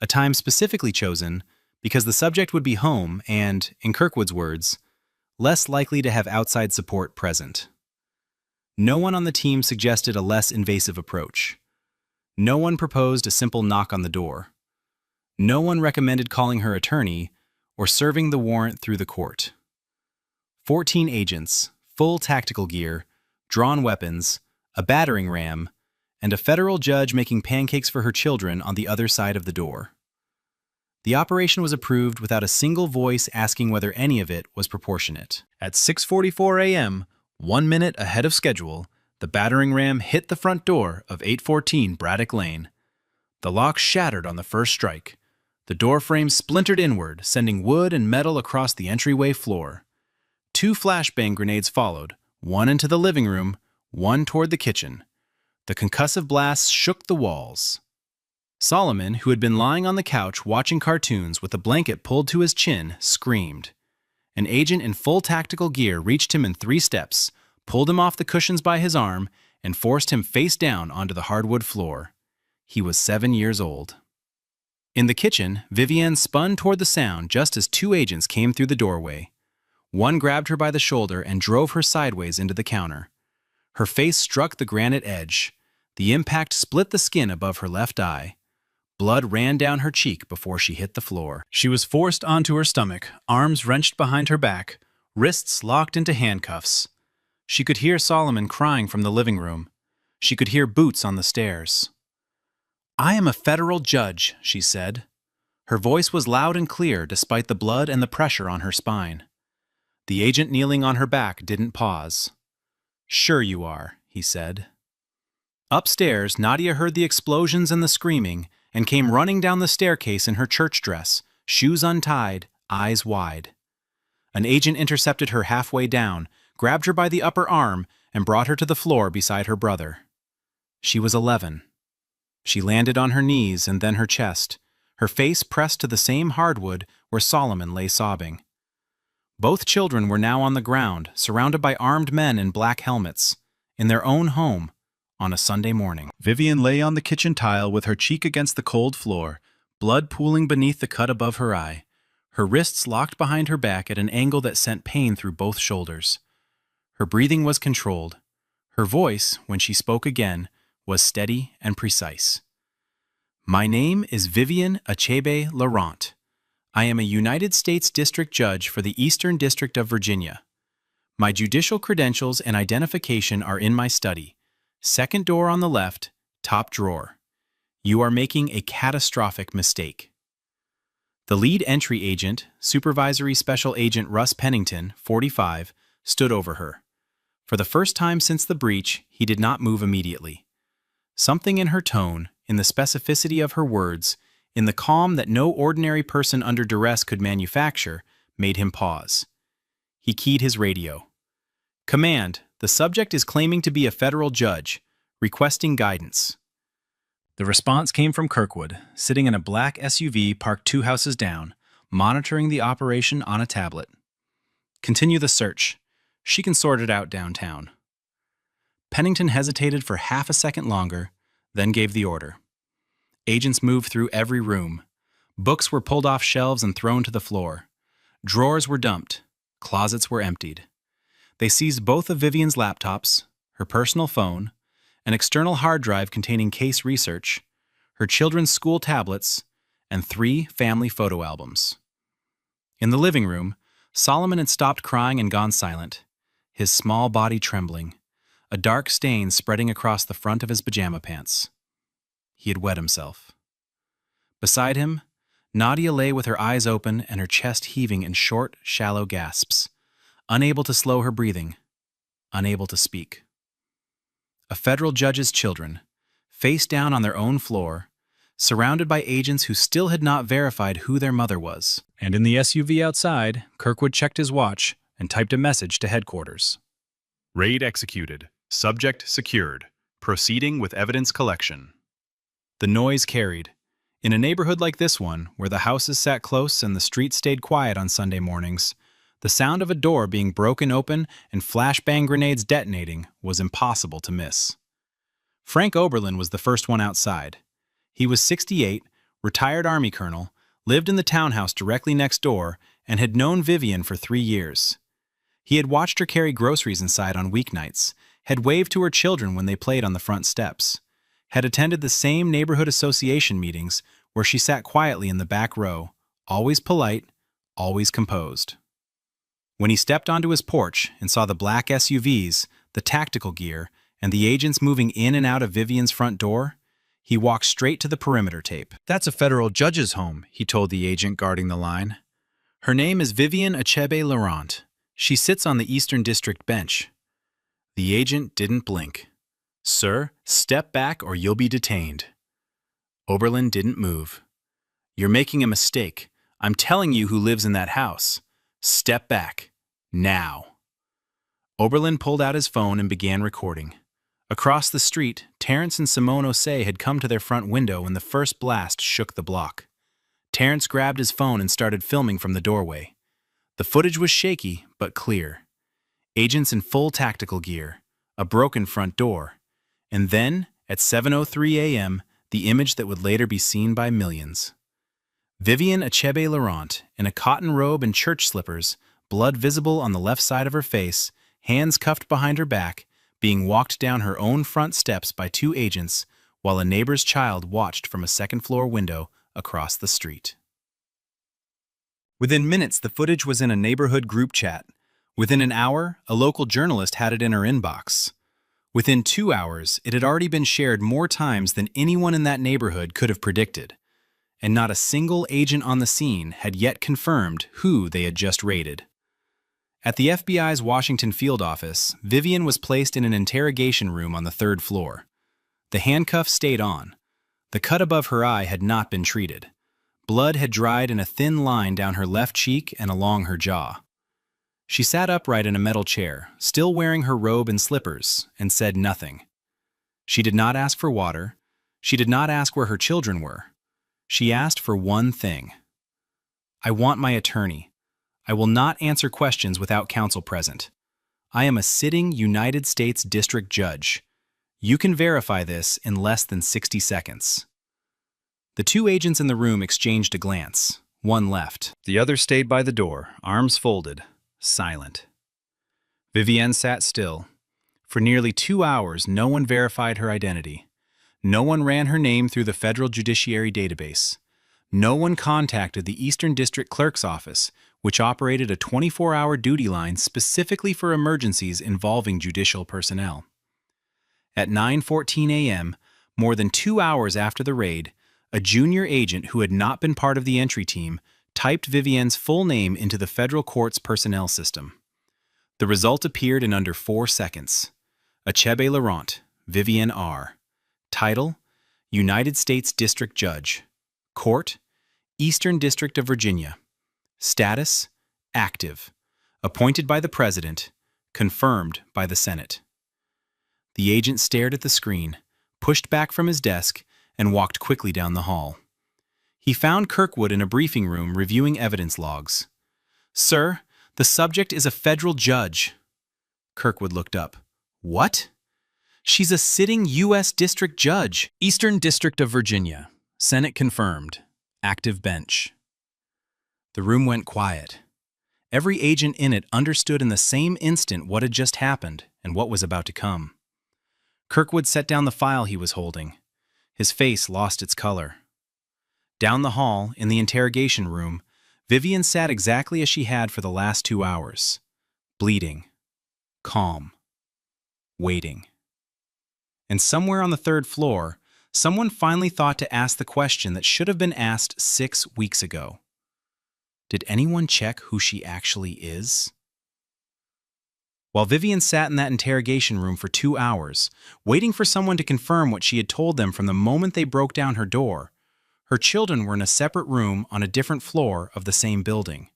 a time specifically chosen because the subject would be home and, in Kirkwood's words, less likely to have outside support present. No one on the team suggested a less invasive approach. No one proposed a simple knock on the door. No one recommended calling her attorney or serving the warrant through the court. 14 agents, full tactical gear, drawn weapons, a battering ram, and a federal judge making pancakes for her children on the other side of the door. The operation was approved without a single voice asking whether any of it was proportionate. At 6:44 a.m., 1 minute ahead of schedule, the battering ram hit the front door of 814 Braddock Lane. The lock shattered on the first strike. The door frame splintered inward, sending wood and metal across the entryway floor. 2 flashbang grenades followed, one into the living room, one toward the kitchen. The concussive blasts shook the walls. Solomon, who had been lying on the couch watching cartoons with a blanket pulled to his chin, screamed. An agent in full tactical gear reached him in 3 steps, pulled him off the cushions by his arm, and forced him face down onto the hardwood floor. He was 7 years old. In the kitchen, Vivienne spun toward the sound just as 2 agents came through the doorway. One grabbed her by the shoulder and drove her sideways into the counter. Her face struck the granite edge. The impact split the skin above her left eye. Blood ran down her cheek before she hit the floor. She was forced onto her stomach, arms wrenched behind her back, wrists locked into handcuffs. She could hear Solomon crying from the living room. She could hear boots on the stairs. "I am a federal judge," she said. Her voice was loud and clear despite the blood and the pressure on her spine. The agent kneeling on her back didn't pause. "Sure you are," he said. Upstairs, Nadia heard the explosions and the screaming and came running down the staircase in her church dress, shoes untied, eyes wide. An agent intercepted her halfway down, grabbed her by the upper arm, and brought her to the floor beside her brother. She was 11. She landed on her knees and then her chest, her face pressed to the same hardwood where Solomon lay sobbing. Both children were now on the ground, surrounded by armed men in black helmets, in their own home, on a Sunday morning. Vivian lay on the kitchen tile with her cheek against the cold floor, blood pooling beneath the cut above her eye, her wrists locked behind her back at an angle that sent pain through both shoulders. Her breathing was controlled. Her voice, when she spoke again, was steady and precise. "My name is Vivian Achebe Laurent. I am a United States District Judge for the Eastern District of Virginia. My judicial credentials and identification are in my study. Second door on the left, top drawer. You are making a catastrophic mistake." The lead entry agent, Supervisory Special Agent Russ Pennington, 45, stood over her. For the first time since the breach, he did not move immediately. Something in her tone, in the specificity of her words, in the calm that no ordinary person under duress could manufacture, made him pause. He keyed his radio. "Command, the subject is claiming to be a federal judge, requesting guidance." The response came from Kirkwood, sitting in a black SUV parked 2 houses down, monitoring the operation on a tablet. "Continue the search. She can sort it out downtown." Pennington hesitated for half a second longer, then gave the order. Agents moved through every room. Books were pulled off shelves and thrown to the floor. Drawers were dumped. Closets were emptied. They seized both of Vivian's laptops, her personal phone, an external hard drive containing case research, her children's school tablets, and 3 family photo albums. In the living room, Solomon had stopped crying and gone silent, his small body trembling, a dark stain spreading across the front of his pajama pants. He had wet himself. Beside him, Nadia lay with her eyes open and her chest heaving in short, shallow gasps, unable to slow her breathing, unable to speak. A federal judge's children, face down on their own floor, surrounded by agents who still had not verified who their mother was. And in the SUV outside, Kirkwood checked his watch and typed a message to headquarters. Raid executed. Subject secured. Proceeding with evidence collection. The noise carried. In a neighborhood like this one, where the houses sat close and the streets stayed quiet on Sunday mornings, the sound of a door being broken open and flashbang grenades detonating was impossible to miss. Frank Oberlin was the first one outside. He was 68, retired Army colonel, lived in the townhouse directly next door, and had known Vivian for 3 years. He had watched her carry groceries inside on weeknights, had waved to her children when they played on the front steps, had attended the same neighborhood association meetings where she sat quietly in the back row, always polite, always composed. When he stepped onto his porch and saw the black SUVs, the tactical gear, and the agents moving in and out of Vivian's front door, he walked straight to the perimeter tape. "That's a federal judge's home," he told the agent guarding the line. "Her name is Vivian Achebe Laurent. She sits on the Eastern District bench." The agent didn't blink. "Sir, step back or you'll be detained." Oberlin didn't move. "You're making a mistake. I'm telling you who lives in that house. Step back. Now." Oberlin pulled out his phone and began recording. Across the street, Terrence and Simone Osei had come to their front window when the first blast shook the block. Terrence grabbed his phone and started filming from the doorway. The footage was shaky, but clear. Agents in full tactical gear, a broken front door, and then, at 7:03 a.m., the image that would later be seen by millions. Vivian Achebe Laurent, in a cotton robe and church slippers, blood visible on the left side of her face, hands cuffed behind her back, being walked down her own front steps by 2 agents, while a neighbor's child watched from a second-floor window across the street. Within minutes, the footage was in a neighborhood group chat. Within an hour, a local journalist had it in her inbox. Within 2 hours, it had already been shared more times than anyone in that neighborhood could have predicted. And not a single agent on the scene had yet confirmed who they had just raided. At the FBI's Washington field office, Vivian was placed in an interrogation room on the 3rd floor. The handcuffs stayed on. The cut above her eye had not been treated. Blood had dried in a thin line down her left cheek and along her jaw. She sat upright in a metal chair, still wearing her robe and slippers, and said nothing. She did not ask for water. She did not ask where her children were. She asked for one thing. "I want my attorney. I will not answer questions without counsel present. I am a sitting United States District Judge. You can verify this in less than 60 seconds." The 2 agents in the room exchanged a glance. One left. The other stayed by the door, arms folded, silent. Vivienne sat still. For nearly 2 hours, no one verified her identity. No one ran her name through the federal judiciary database. No one contacted the Eastern District Clerk's office, which operated a 24-hour duty line specifically for emergencies involving judicial personnel. At 9:14 a.m., more than 2 hours after the raid, a junior agent who had not been part of the entry team typed Vivienne's full name into the federal court's personnel system. The result appeared in under 4 seconds. Achebe Laurent, Vivienne R. Title: United States District Judge. Court: Eastern District of Virginia. Status: active. Appointed by the President. Confirmed by the Senate. The agent stared at the screen, pushed back from his desk, and walked quickly down the hall. He found Kirkwood in a briefing room reviewing evidence logs. "Sir, the subject is a federal judge." Kirkwood looked up. "What?" "She's a sitting U.S. District Judge. Eastern District of Virginia. Senate confirmed. Active bench." The room went quiet. Every agent in it understood in the same instant what had just happened and what was about to come. Kirkwood set down the file he was holding. His face lost its color. Down the hall, in the interrogation room, Vivienne sat exactly as she had for the last 2 hours. Bleeding. Calm. Waiting. And somewhere on the 3rd floor, someone finally thought to ask the question that should have been asked 6 weeks ago. Did anyone check who she actually is? While Vivienne sat in that interrogation room for 2 hours, waiting for someone to confirm what she had told them from the moment they broke down her door, her children were in a separate room on a different floor of the same building.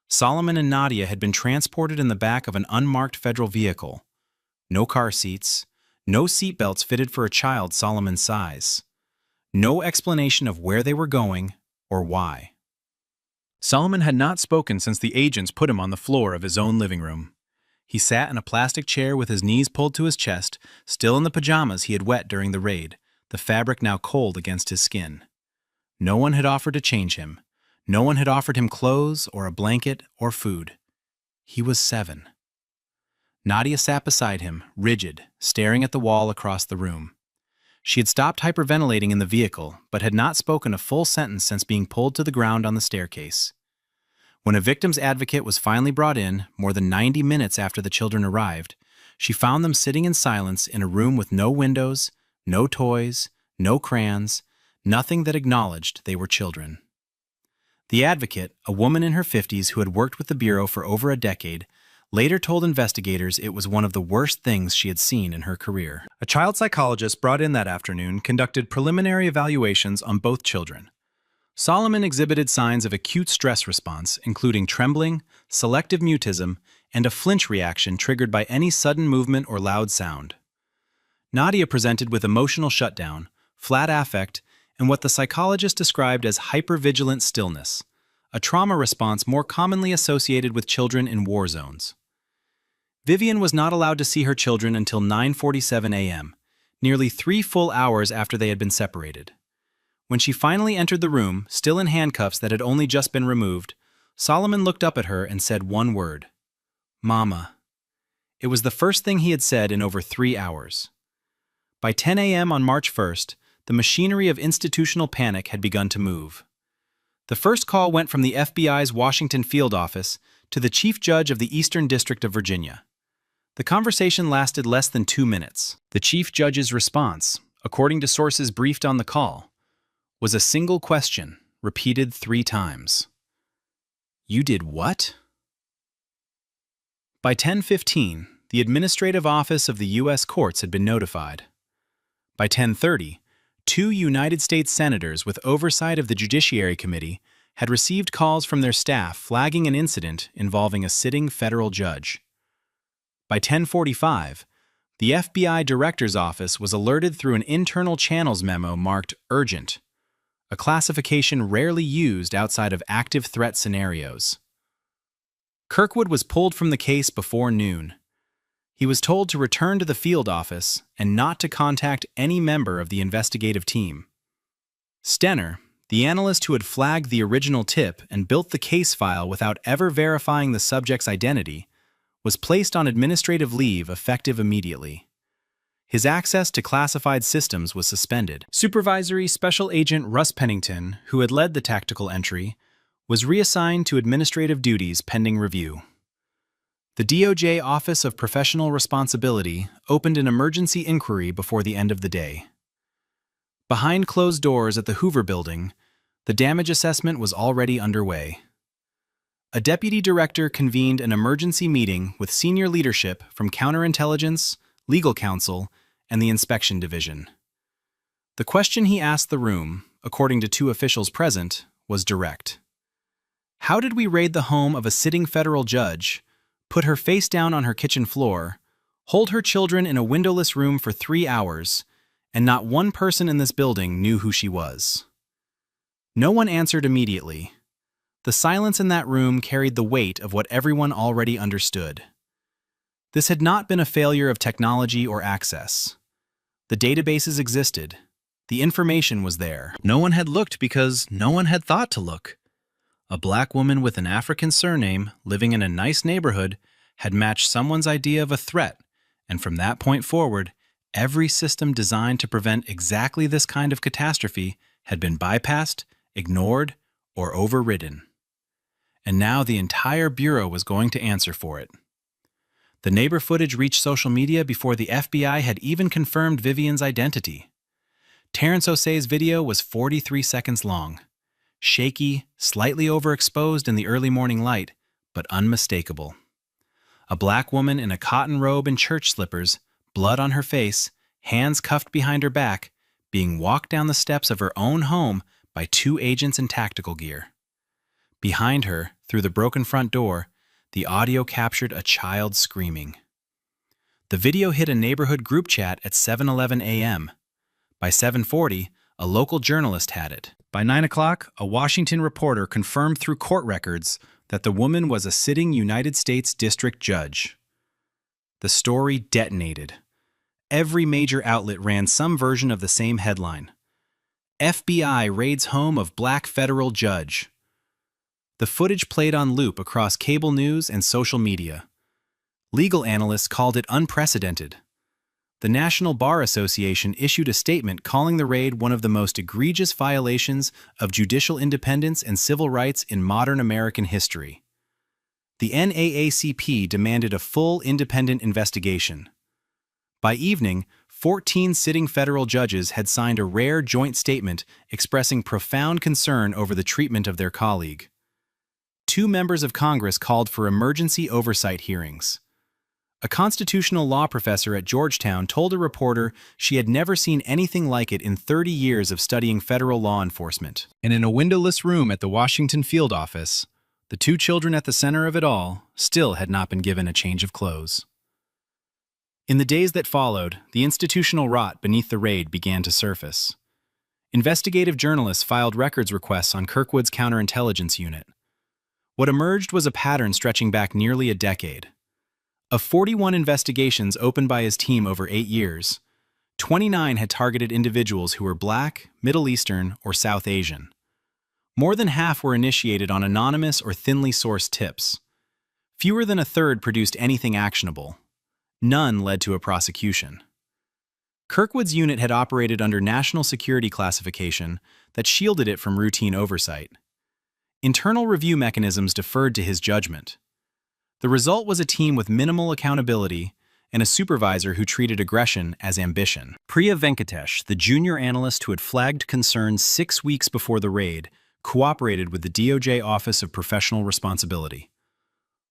Solomon and Nadia had been transported in the back of an unmarked federal vehicle. No car seats, no seatbelts fitted for a child Solomon's size. No explanation of where they were going or why. Solomon had not spoken since the agents put him on the floor of his own living room. He sat in a plastic chair with his knees pulled to his chest, still in the pajamas he had wet during the raid, the fabric now cold against his skin. No one had offered to change him. No one had offered him clothes or a blanket or food. He was 7. Nadia sat beside him, rigid, staring at the wall across the room. She had stopped hyperventilating in the vehicle, but had not spoken a full sentence since being pulled to the ground on the staircase. When a victim's advocate was finally brought in, more than 90 minutes after the children arrived, she found them sitting in silence in a room with no windows, no toys, no crayons, nothing that acknowledged they were children. The advocate, a woman in her 50s who had worked with the Bureau for over a decade, later told investigators it was one of the worst things she had seen in her career. A child psychologist brought in that afternoon conducted preliminary evaluations on both children. Solomon exhibited signs of acute stress response, including trembling, selective mutism, and a flinch reaction triggered by any sudden movement or loud sound. Nadia presented with emotional shutdown, flat affect, and what the psychologist described as hypervigilant stillness, a trauma response more commonly associated with children in war zones. Vivienne was not allowed to see her children until 9:47 a.m., nearly 3 full hours after they had been separated. When she finally entered the room, still in handcuffs that had only just been removed, Solomon looked up at her and said one word: "Mama." It was the first thing he had said in over 3 hours. By 10 a.m. on March 1st, the machinery of institutional panic had begun to move. The first call went from the FBI's Washington field office to the Chief Judge of the Eastern District of Virginia. The conversation lasted less than 2 minutes. The Chief Judge's response, according to sources briefed on the call, was a single question, repeated 3 times. "You did what?" By 10:15, the Administrative Office of the U.S. Courts had been notified. By 10:30, 2 United States senators with oversight of the Judiciary Committee had received calls from their staff flagging an incident involving a sitting federal judge. By 10:45, the FBI Director's Office was alerted through an internal channels memo marked urgent, a classification rarely used outside of active threat scenarios. Kirkwood was pulled from the case before noon. He was told to return to the field office and not to contact any member of the investigative team. Stenner, the analyst who had flagged the original tip and built the case file without ever verifying the subject's identity, was placed on administrative leave effective immediately. His access to classified systems was suspended. Supervisory Special Agent Russ Pennington, who had led the tactical entry, was reassigned to administrative duties pending review. The DOJ Office of Professional Responsibility opened an emergency inquiry before the end of the day. Behind closed doors at the Hoover Building, the damage assessment was already underway. a deputy director convened an emergency meeting with senior leadership from counterintelligence, legal counsel, and the inspection division. The question he asked the room, according to two officials present, was direct. How did we raid the home of a sitting federal judge, put her face down on her kitchen floor, hold her children in a windowless room for 3 hours, and not one person in this building knew who she was? No one answered immediately. The silence in that room carried the weight of what everyone already understood. This had not been a failure of technology or access. The databases existed. The information was there. No one had looked because no one had thought to look. A black woman with an African surname living in a nice neighborhood had matched someone's idea of a threat, and from that point forward, every system designed to prevent exactly this kind of catastrophe had been bypassed, ignored, or overridden. And now the entire Bureau was going to answer for it. The neighbor footage reached social media before the FBI had even confirmed Vivian's identity. Terrence Osei's video was 43 seconds long. Shaky, slightly overexposed in the early morning light, but unmistakable. A black woman in a cotton robe and church slippers, blood on her face, hands cuffed behind her back, being walked down the steps of her own home by 2 agents in tactical gear. Behind her, through the broken front door, the audio captured a child screaming. The video hit a neighborhood group chat at 7:11 a.m. By 7:40, a local journalist had it. By 9 o'clock, a Washington reporter confirmed through court records that the woman was a sitting United States District Judge. The story detonated. Every major outlet ran some version of the same headline. FBI raids home of black federal judge. The footage played on loop across cable news and social media. Legal analysts called it unprecedented. The National Bar Association issued a statement calling the raid one of the most egregious violations of judicial independence and civil rights in modern American history. The NAACP demanded a full independent investigation. By evening, 14 sitting federal judges had signed a rare joint statement expressing profound concern over the treatment of their colleague. 2 members of Congress called for emergency oversight hearings. A constitutional law professor at Georgetown told a reporter she had never seen anything like it in 30 years of studying federal law enforcement. And in a windowless room at the Washington field office, the 2 children at the center of it all still had not been given a change of clothes. In the days that followed, the institutional rot beneath the raid began to surface. Investigative journalists filed records requests on Kirkwood's counterintelligence unit. What emerged was a pattern stretching back nearly a decade. Of 41 investigations opened by his team over 8 years, 29 had targeted individuals who were Black, Middle Eastern, or South Asian. More than half were initiated on anonymous or thinly sourced tips. Fewer than a third produced anything actionable. None led to a prosecution. Kirkwood's unit had operated under national security classification that shielded it from routine oversight. Internal review mechanisms deferred to his judgment. The result was a team with minimal accountability and a supervisor who treated aggression as ambition. Priya Venkatesh, the junior analyst who had flagged concerns 6 weeks before the raid, cooperated with the DOJ Office of Professional Responsibility.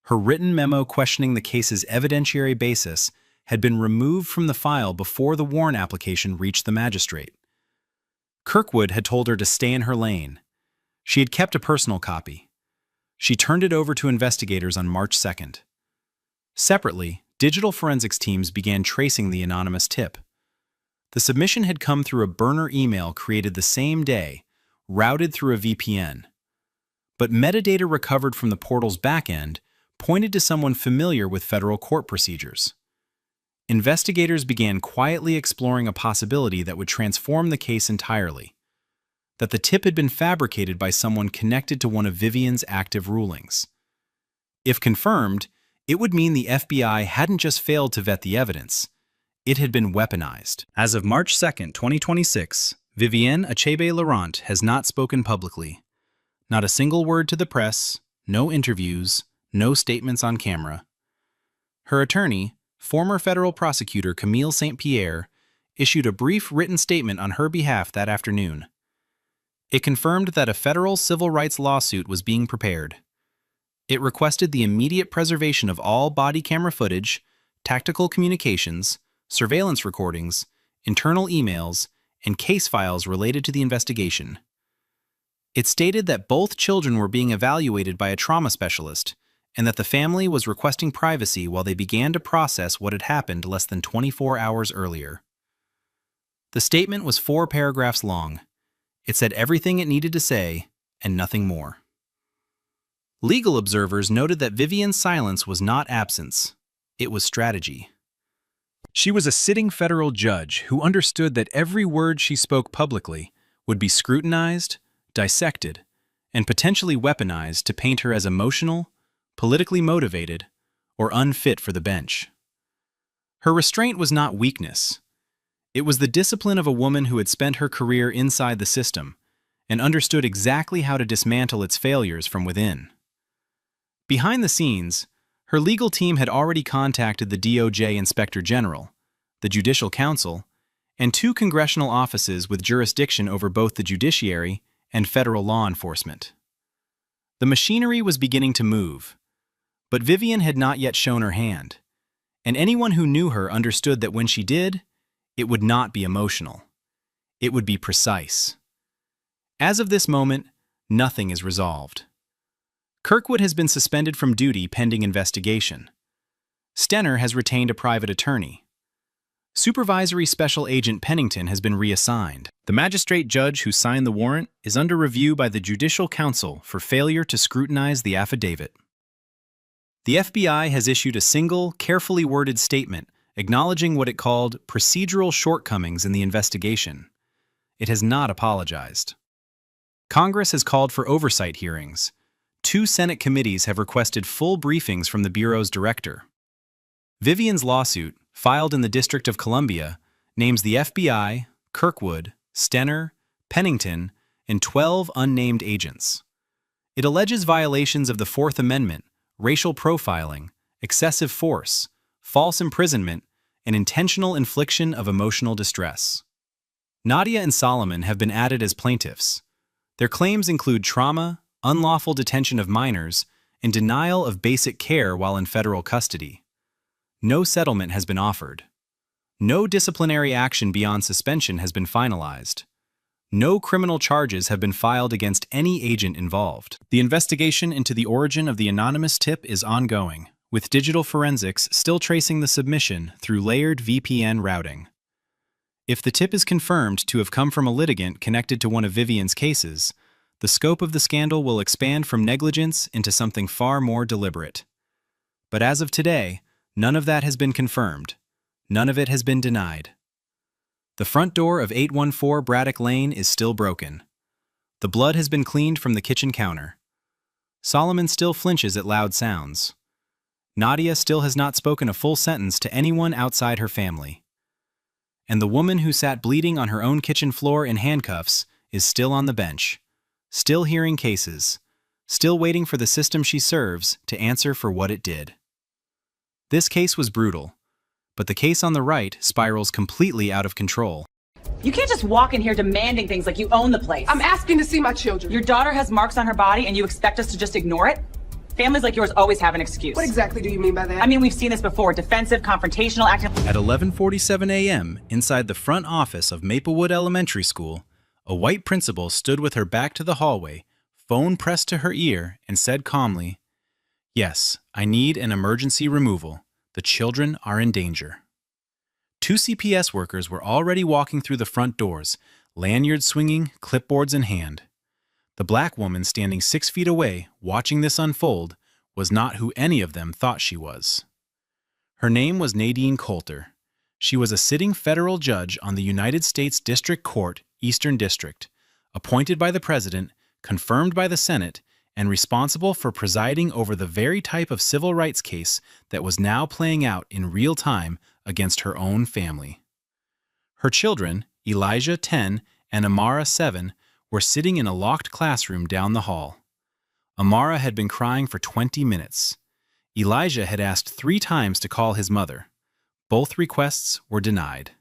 Her written memo questioning the case's evidentiary basis had been removed from the file before the warrant application reached the magistrate. Kirkwood had told her to stay in her lane. She had kept a personal copy. She turned it over to investigators on March 2nd. Separately, digital forensics teams began tracing the anonymous tip. The submission had come through a burner email created the same day, routed through a VPN. But metadata recovered from the portal's backend pointed to someone familiar with federal court procedures. Investigators began quietly exploring a possibility that would transform the case entirely: that the tip had been fabricated by someone connected to one of Vivian's active rulings. If confirmed, it would mean the FBI hadn't just failed to vet the evidence, it had been weaponized. As of March 2nd, 2026, Vivienne Achebe-Laurent has not spoken publicly. Not a single word to the press, no interviews, no statements on camera. Her attorney, former federal prosecutor Camille St. Pierre, issued a brief written statement on her behalf that afternoon. It confirmed that a federal civil rights lawsuit was being prepared. It requested the immediate preservation of all body camera footage, tactical communications, surveillance recordings, internal emails, and case files related to the investigation. It stated that both children were being evaluated by a trauma specialist and that the family was requesting privacy while they began to process what had happened less than 24 hours earlier. The statement was 4 paragraphs long. It said everything it needed to say and nothing more. Legal observers noted that Vivian's silence was not absence, it was strategy. She was a sitting federal judge who understood that every word she spoke publicly would be scrutinized, dissected, and potentially weaponized to paint her as emotional, politically motivated, or unfit for the bench. Her restraint was not weakness. It was the discipline of a woman who had spent her career inside the system and understood exactly how to dismantle its failures from within. Behind the scenes, her legal team had already contacted the DOJ Inspector General, the Judicial Council, and 2 congressional offices with jurisdiction over both the judiciary and federal law enforcement. The machinery was beginning to move, but Vivian had not yet shown her hand, and anyone who knew her understood that when she did, it would not be emotional. It would be precise. As of this moment, nothing is resolved. Kirkwood has been suspended from duty pending investigation. Stenner has retained a private attorney. Supervisory Special Agent Pennington has been reassigned. The magistrate judge who signed the warrant is under review by the Judicial Council for failure to scrutinize the affidavit. The FBI has issued a single, carefully worded statement acknowledging what it called procedural shortcomings in the investigation. It has not apologized. Congress has called for oversight hearings. 2 Senate committees have requested full briefings from the Bureau's director. Vivian's lawsuit, filed in the District of Columbia, names the FBI, Kirkwood, Stenner, Pennington, and 12 unnamed agents. It alleges violations of the Fourth Amendment, racial profiling, excessive force, false imprisonment, and intentional infliction of emotional distress. Nadia and Solomon have been added as plaintiffs. Their claims include trauma, unlawful detention of minors, and denial of basic care while in federal custody. No settlement has been offered. No disciplinary action beyond suspension has been finalized. No criminal charges have been filed against any agent involved. The investigation into the origin of the anonymous tip is ongoing, with digital forensics still tracing the submission through layered VPN routing. If the tip is confirmed to have come from a litigant connected to one of Vivian's cases, the scope of the scandal will expand from negligence into something far more deliberate. But as of today, none of that has been confirmed. None of it has been denied. The front door of 814 Braddock Lane is still broken. The blood has been cleaned from the kitchen counter. Solomon still flinches at loud sounds. Nadia still has not spoken a full sentence to anyone outside her family. And the woman who sat bleeding on her own kitchen floor in handcuffs is still on the bench, still hearing cases, still waiting for the system she serves to answer for what it did. This case was brutal, but the case on the right spirals completely out of control. You can't just walk in here demanding things like you own the place. I'm asking to see my children. Your daughter has marks on her body and you expect us to just ignore it? Families like yours always have an excuse. What exactly do you mean by that? I mean, we've seen this before. Defensive, confrontational, acting... At 11:47 a.m., inside the front office of Maplewood Elementary School, a white principal stood with her back to the hallway, phone pressed to her ear, and said calmly, "Yes, I need an emergency removal. The children are in danger." 2 CPS workers were already walking through the front doors, lanyards swinging, clipboards in hand. The black woman standing 6 feet away, watching this unfold, was not who any of them thought she was. Her name was Nadine Coulter. She was a sitting federal judge on the United States District Court, Eastern District, appointed by the President, confirmed by the Senate, and responsible for presiding over the very type of civil rights case that was now playing out in real time against her own family. Her children, Elijah, 10, and Amara, 7, were sitting in a locked classroom down the hall. Amara had been crying for 20 minutes. Elijah had asked 3 times to call his mother. Both requests were denied.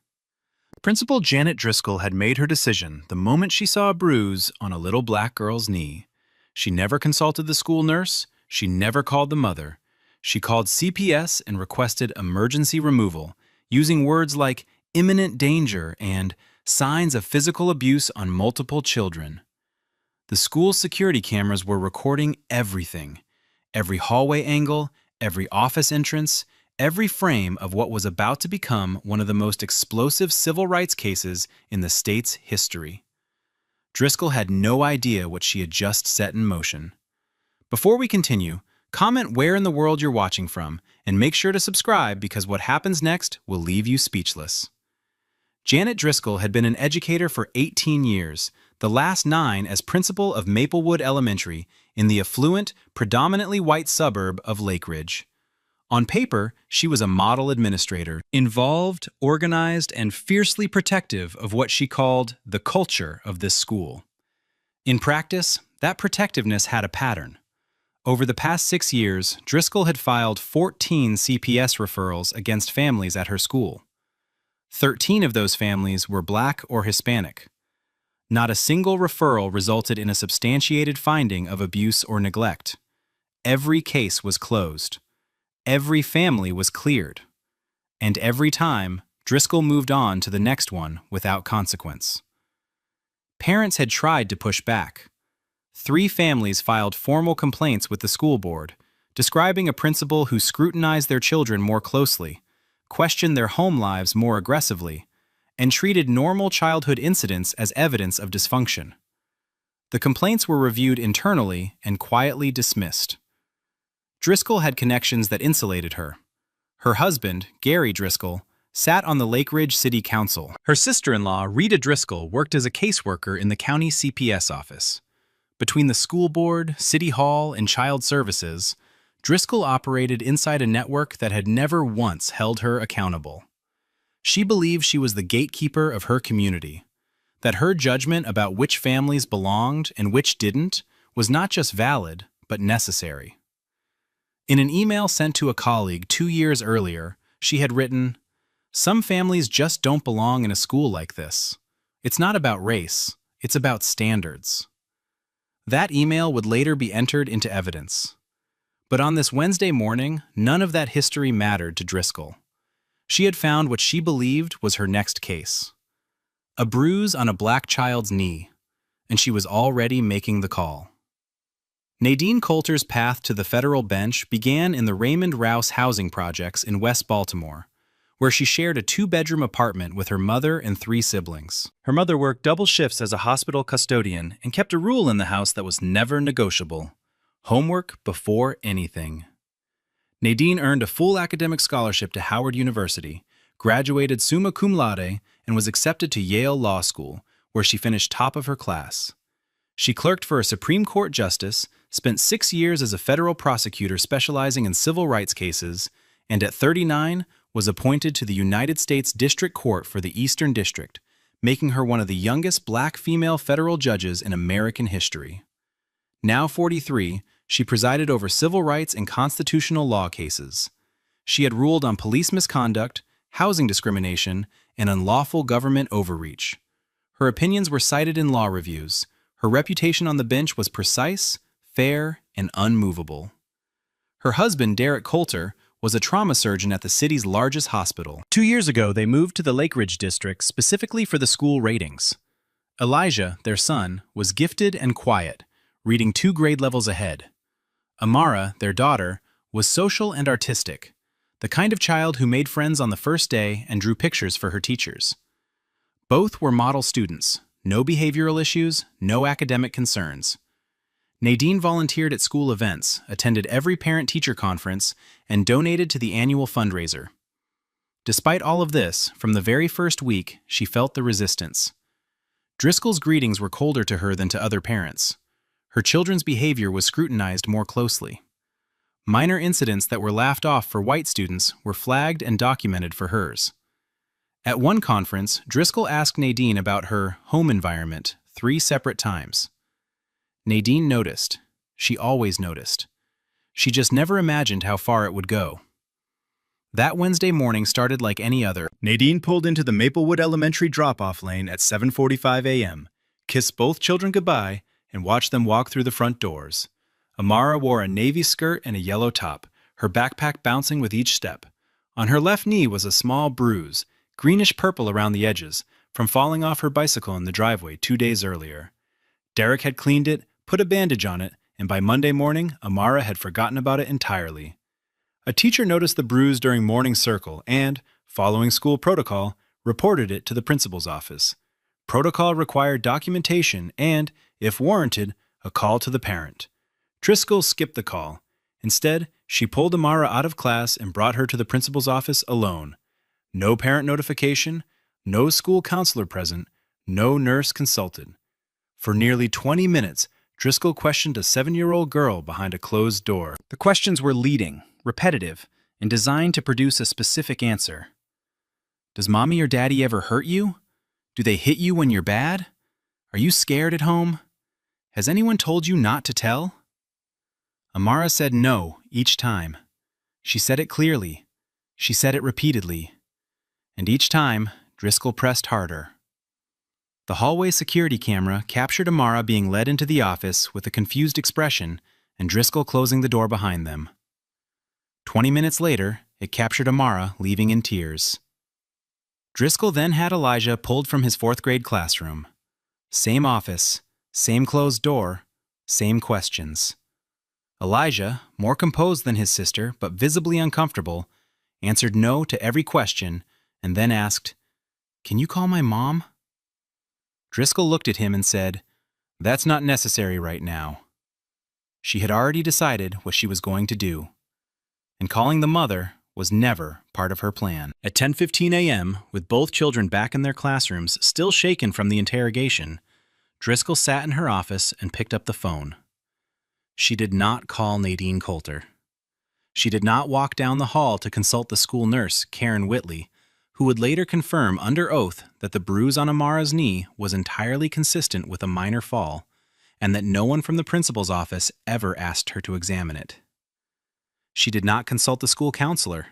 Principal Janet Driscoll had made her decision the moment she saw a bruise on a little black girl's knee. She never consulted the school nurse. She never called the mother. She called CPS and requested emergency removal, using words like imminent danger and signs of physical abuse on multiple children. The school's security cameras were recording everything. Every hallway angle, every office entrance, every frame of what was about to become one of the most explosive civil rights cases in the state's history. Driscoll had no idea what she had just set in motion. Before we continue, comment where in the world you're watching from, and make sure to subscribe because what happens next will leave you speechless. Janet Driscoll had been an educator for 18 years, the last 9 as principal of Maplewood Elementary in the affluent, predominantly white suburb of Lake Ridge. On paper, she was a model administrator, involved, organized, and fiercely protective of what she called the culture of this school. In practice, that protectiveness had a pattern. Over the past 6 years, Driscoll had filed 14 CPS referrals against families at her school. 13 of those families were Black or Hispanic. Not a single referral resulted in a substantiated finding of abuse or neglect. Every case was closed. Every family was cleared. And every time, Driscoll moved on to the next one without consequence. Parents had tried to push back. 3 families filed formal complaints with the school board, describing a principal who scrutinized their children more closely, questioned their home lives more aggressively, and treated normal childhood incidents as evidence of dysfunction. The complaints were reviewed internally and quietly dismissed. Driscoll had connections that insulated her. Her husband, Gary Driscoll, sat on the Lake Ridge City Council. Her sister-in-law, Rita Driscoll, worked as a caseworker in the county CPS office. Between the school board, city hall, and child services, Driscoll operated inside a network that had never once held her accountable. She believed she was the gatekeeper of her community, that her judgment about which families belonged and which didn't was not just valid, but necessary. In an email sent to a colleague 2 years earlier, she had written, "Some families just don't belong in a school like this. It's not about race, it's about standards." That email would later be entered into evidence. But on this Wednesday morning, none of that history mattered to Driscoll. She had found what she believed was her next case. A bruise on a Black child's knee, and she was already making the call. Nadine Coulter's path to the federal bench began in the Raymond Rouse housing projects in West Baltimore, where she shared a 2-bedroom apartment with her mother and 3 siblings. Her mother worked double shifts as a hospital custodian and kept a rule in the house that was never negotiable: homework before anything. Nadine earned a full academic scholarship to Howard University, graduated summa cum laude, and was accepted to Yale Law School, where she finished top of her class. She clerked for a Supreme Court justice, spent 6 years as a federal prosecutor specializing in civil rights cases, and at 39 was appointed to the United States District Court for the Eastern District, making her one of the youngest Black female federal judges in American history. Now 43, she presided over civil rights and constitutional law cases. She had ruled on police misconduct, housing discrimination, and unlawful government overreach. Her opinions were cited in law reviews. Her reputation on the bench was precise, fair, and unmovable. Her husband, Derek Coulter, was a trauma surgeon at the city's largest hospital. 2 years ago, they moved to the Lake Ridge district specifically for the school ratings. Elijah, their son, was gifted and quiet, reading 2 grade levels ahead. Amara, their daughter, was social and artistic, the kind of child who made friends on the first day and drew pictures for her teachers. Both were model students, no behavioral issues, no academic concerns. Nadine volunteered at school events, attended every parent-teacher conference, and donated to the annual fundraiser. Despite all of this, from the very first week, she felt the resistance. Driscoll's greetings were colder to her than to other parents. Her children's behavior was scrutinized more closely. Minor incidents that were laughed off for white students were flagged and documented for hers. At one conference, Driscoll asked Nadine about her home environment 3 separate times. Nadine noticed. She always noticed. She just never imagined how far it would go. That Wednesday morning started like any other. Nadine pulled into the Maplewood Elementary drop-off lane at 7:45 a.m., kissed both children goodbye, and watched them walk through the front doors. Amara wore a navy skirt and a yellow top, her backpack bouncing with each step. On her left knee was a small bruise, greenish-purple around the edges, from falling off her bicycle in the driveway 2 days earlier. Derek had cleaned it, put a bandage on it, and by Monday morning, Amara had forgotten about it entirely. A teacher noticed the bruise during morning circle and, following school protocol, reported it to the principal's office. Protocol required documentation and, if warranted, a call to the parent. Driscoll skipped the call. Instead, she pulled Amara out of class and brought her to the principal's office alone. No parent notification, no school counselor present, no nurse consulted. For nearly 20 minutes, Driscoll questioned a 7-year-old girl behind a closed door. The questions were leading, repetitive, and designed to produce a specific answer. Does mommy or daddy ever hurt you? Do they hit you when you're bad? Are you scared at home? Has anyone told you not to tell? Amara said no each time. She said it clearly. She said it repeatedly. And each time, Driscoll pressed harder. The hallway security camera captured Amara being led into the office with a confused expression and Driscoll closing the door behind them. 20 minutes later, it captured Amara leaving in tears. Driscoll then had Elijah pulled from his 4th grade classroom. Same office, same closed door, same questions. Elijah, more composed than his sister but visibly uncomfortable, answered no to every question and then asked, "Can you call my mom?" Driscoll looked at him and said, "That's not necessary right now." She had already decided what she was going to do. And calling the mother was never part of her plan. At 10:15 a.m., with both children back in their classrooms, still shaken from the interrogation, Driscoll sat in her office and picked up the phone. She did not call Nadine Coulter. She did not walk down the hall to consult the school nurse, Karen Whitley, who would later confirm under oath that the bruise on Amara's knee was entirely consistent with a minor fall, and that no one from the principal's office ever asked her to examine it. She did not consult the school counselor.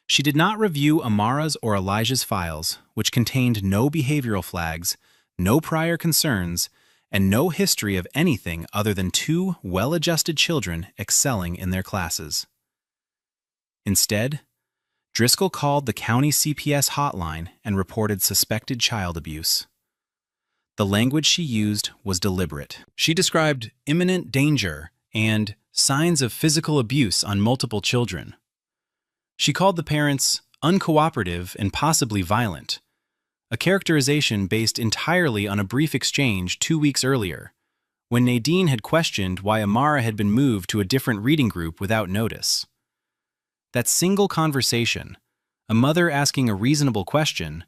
She did not review Amara's or Elijah's files, which contained no behavioral flags, no prior concerns, and no history of anything other than 2 well-adjusted children excelling in their classes. Instead, Driscoll called the county CPS hotline and reported suspected child abuse. The language she used was deliberate. She described imminent danger and signs of physical abuse on multiple children. She called the parents uncooperative and possibly violent, a characterization based entirely on a brief exchange 2 weeks earlier, when Nadine had questioned why Amara had been moved to a different reading group without notice. That single conversation, a mother asking a reasonable question,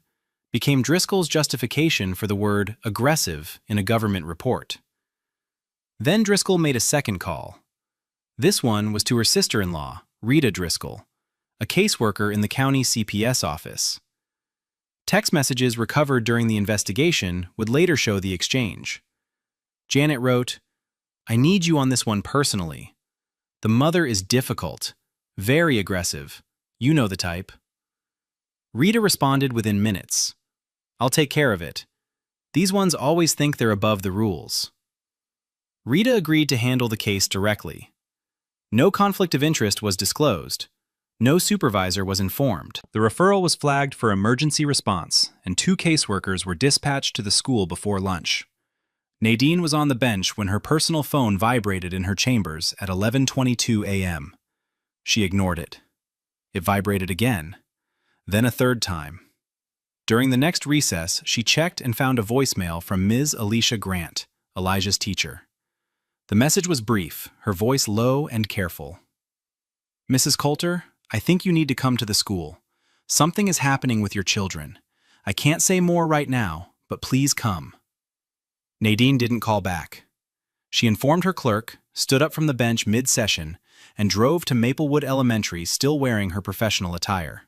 became Driscoll's justification for the word aggressive in a government report. Then Driscoll made a second call. This one was to her sister-in-law, Rita Driscoll, a caseworker in the county CPS office. Text messages recovered during the investigation would later show the exchange. Janet wrote, "I need you on this one personally. The mother is difficult, very aggressive. You know the type." Rita responded within minutes. "I'll take care of it. These ones always think they're above the rules." Rita agreed to handle the case directly. No conflict of interest was disclosed. No supervisor was informed. The referral was flagged for emergency response, and 2 caseworkers were dispatched to the school before lunch. Nadine was on the bench when her personal phone vibrated in her chambers at 11:22 a.m. She ignored it. It vibrated again, then a 3rd time. During the next recess, she checked and found a voicemail from Ms. Alicia Grant, Elijah's teacher. The message was brief, her voice low and careful. "Mrs. Coulter, I think you need to come to the school. Something is happening with your children. I can't say more right now, but please come." Nadine didn't call back. She informed her clerk, stood up from the bench mid-session, and drove to Maplewood Elementary still wearing her professional attire.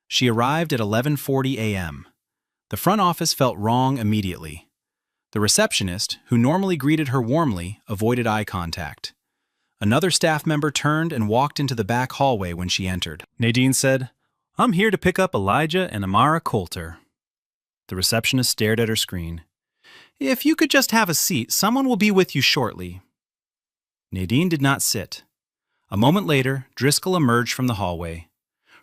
She arrived at 11:40 a.m. The front office felt wrong immediately. The receptionist, who normally greeted her warmly, avoided eye contact. Another staff member turned and walked into the back hallway when she entered. Nadine said, "I'm here to pick up Elijah and Amara Coulter." The receptionist stared at her screen. "If you could just have a seat, someone will be with you shortly." Nadine did not sit. A moment later, Driscoll emerged from the hallway.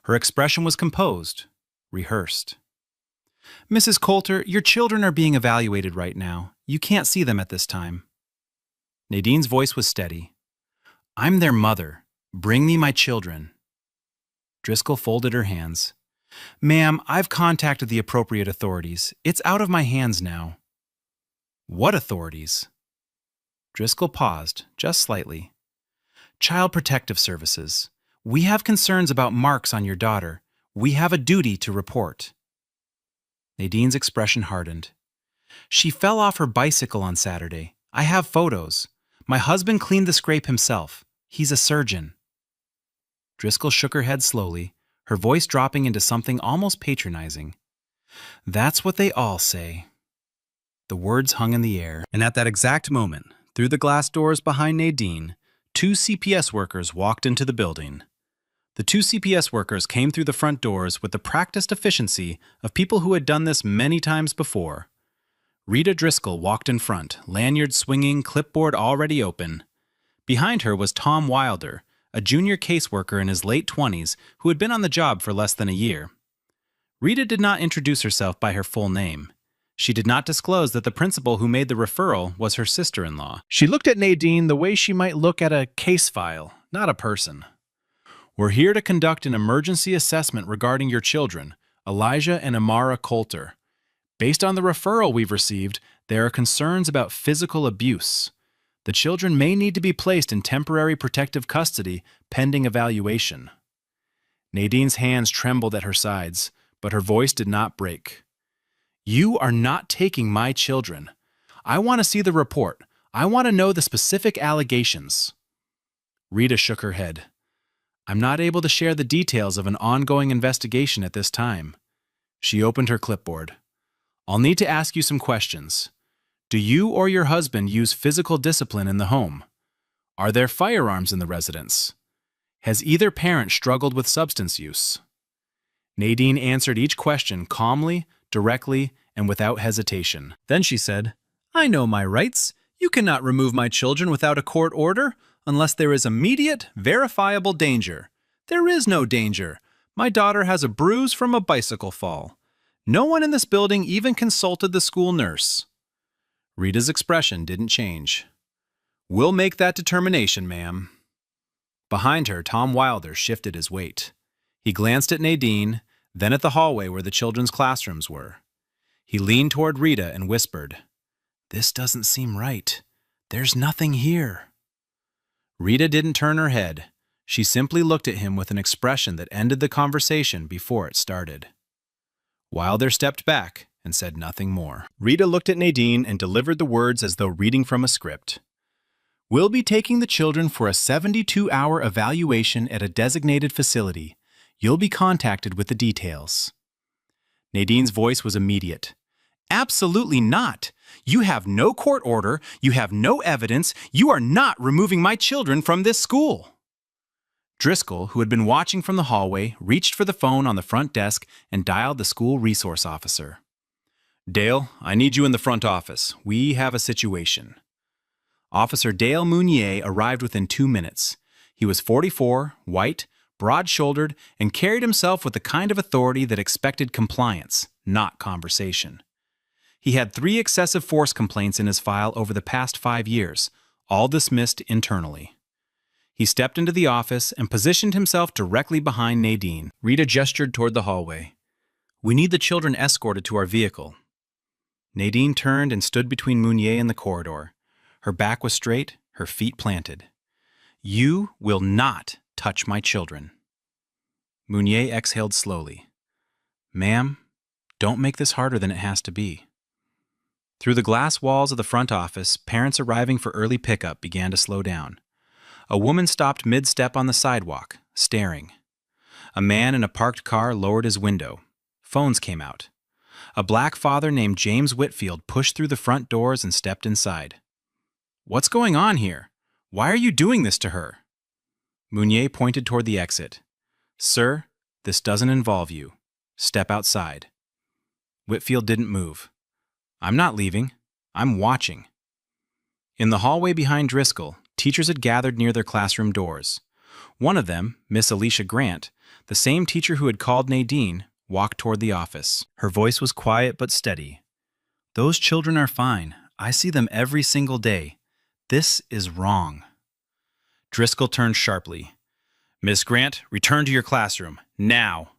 Her expression was composed, rehearsed. Mrs. Coulter, your children are being evaluated right now. You can't see them at this time. Nadine's voice was steady. I'm their mother. Bring me my children. Driscoll folded her hands. Ma'am, I've contacted the appropriate authorities. It's out of my hands now. What authorities? Driscoll paused, just slightly. Child Protective Services. We have concerns about marks on your daughter. We have a duty to report. Nadine's expression hardened. She fell off her bicycle on Saturday. I have photos. My husband cleaned the scrape himself. He's a surgeon. Driscoll shook her head slowly, her voice dropping into something almost patronizing. That's what they all say. The words hung in the air, and at that exact moment, through the glass doors behind Nadine, 2 CPS workers walked into the building. The 2 CPS workers came through the front doors with the practiced efficiency of people who had done this many times before. Rita Driscoll walked in front, lanyard swinging, clipboard already open. Behind her was Tom Wilder, a junior caseworker in his late 20s who had been on the job for less than a year. Rita did not introduce herself by her full name. She did not disclose that the principal who made the referral was her sister-in-law. She looked at Nadine the way she might look at a case file, not a person. We're here to conduct an emergency assessment regarding your children, Elijah and Amara Coulter. Based on the referral we've received, there are concerns about physical abuse. The children may need to be placed in temporary protective custody pending evaluation. Nadine's hands trembled at her sides, but her voice did not break. You are not taking my children. I want to see the report. I want to know the specific allegations. Rita shook her head. I'm not able to share the details of an ongoing investigation at this time. She opened her clipboard. I'll need to ask you some questions. Do you or your husband use physical discipline in the home? Are there firearms in the residence? Has either parent struggled with substance use? Nadine answered each question calmly, directly, and without hesitation. Then she said, I know my rights. You cannot remove my children without a court order unless there is immediate, verifiable danger. There is no danger. My daughter has a bruise from a bicycle fall. No one in this building even consulted the school nurse. Rita's expression didn't change. We'll make that determination, ma'am. Behind her, Tom Wilder shifted his weight. He glanced at Nadine, then at the hallway where the children's classrooms were. He leaned toward Rita and whispered, This doesn't seem right. There's nothing here. Rita didn't turn her head. She simply looked at him with an expression that ended the conversation before it started. Wilder stepped back and said nothing more. Rita looked at Nadine and delivered the words as though reading from a script. We'll be taking the children for a 72-hour evaluation at a designated facility. You'll be contacted with the details. Nadine's voice was immediate. Absolutely not. You have no court order. You have no evidence. You are not removing my children from this school. Driscoll, who had been watching from the hallway, reached for the phone on the front desk and dialed the school resource officer. Dale, I need you in the front office. We have a situation. Officer Dale Mounier arrived within 2 minutes. He was 44, white, broad-shouldered, and carried himself with the kind of authority that expected compliance, not conversation. He had 3 excessive force complaints in his file over the past 5 years, all dismissed internally. He stepped into the office and positioned himself directly behind Nadine. Rita gestured toward the hallway. We need the children escorted to our vehicle. Nadine turned and stood between Mounier and the corridor. Her back was straight, her feet planted. You will not touch my children. Mounier exhaled slowly. Ma'am, don't make this harder than it has to be. Through the glass walls of the front office, parents arriving for early pickup began to slow down. A woman stopped mid-step on the sidewalk, staring. A man in a parked car lowered his window. Phones came out. A black father named James Whitfield pushed through the front doors and stepped inside. What's going on here? Why are you doing this to her? Mounier pointed toward the exit. Sir, this doesn't involve you. Step outside. Whitfield didn't move. I'm not leaving. I'm watching. In the hallway behind Driscoll, teachers had gathered near their classroom doors. One of them, Miss Alicia Grant, the same teacher who had called Nadine, walked toward the office. Her voice was quiet but steady. "Those children are fine. I see them every single day. This is wrong." Driscoll turned sharply. "Miss Grant, return to your classroom, now."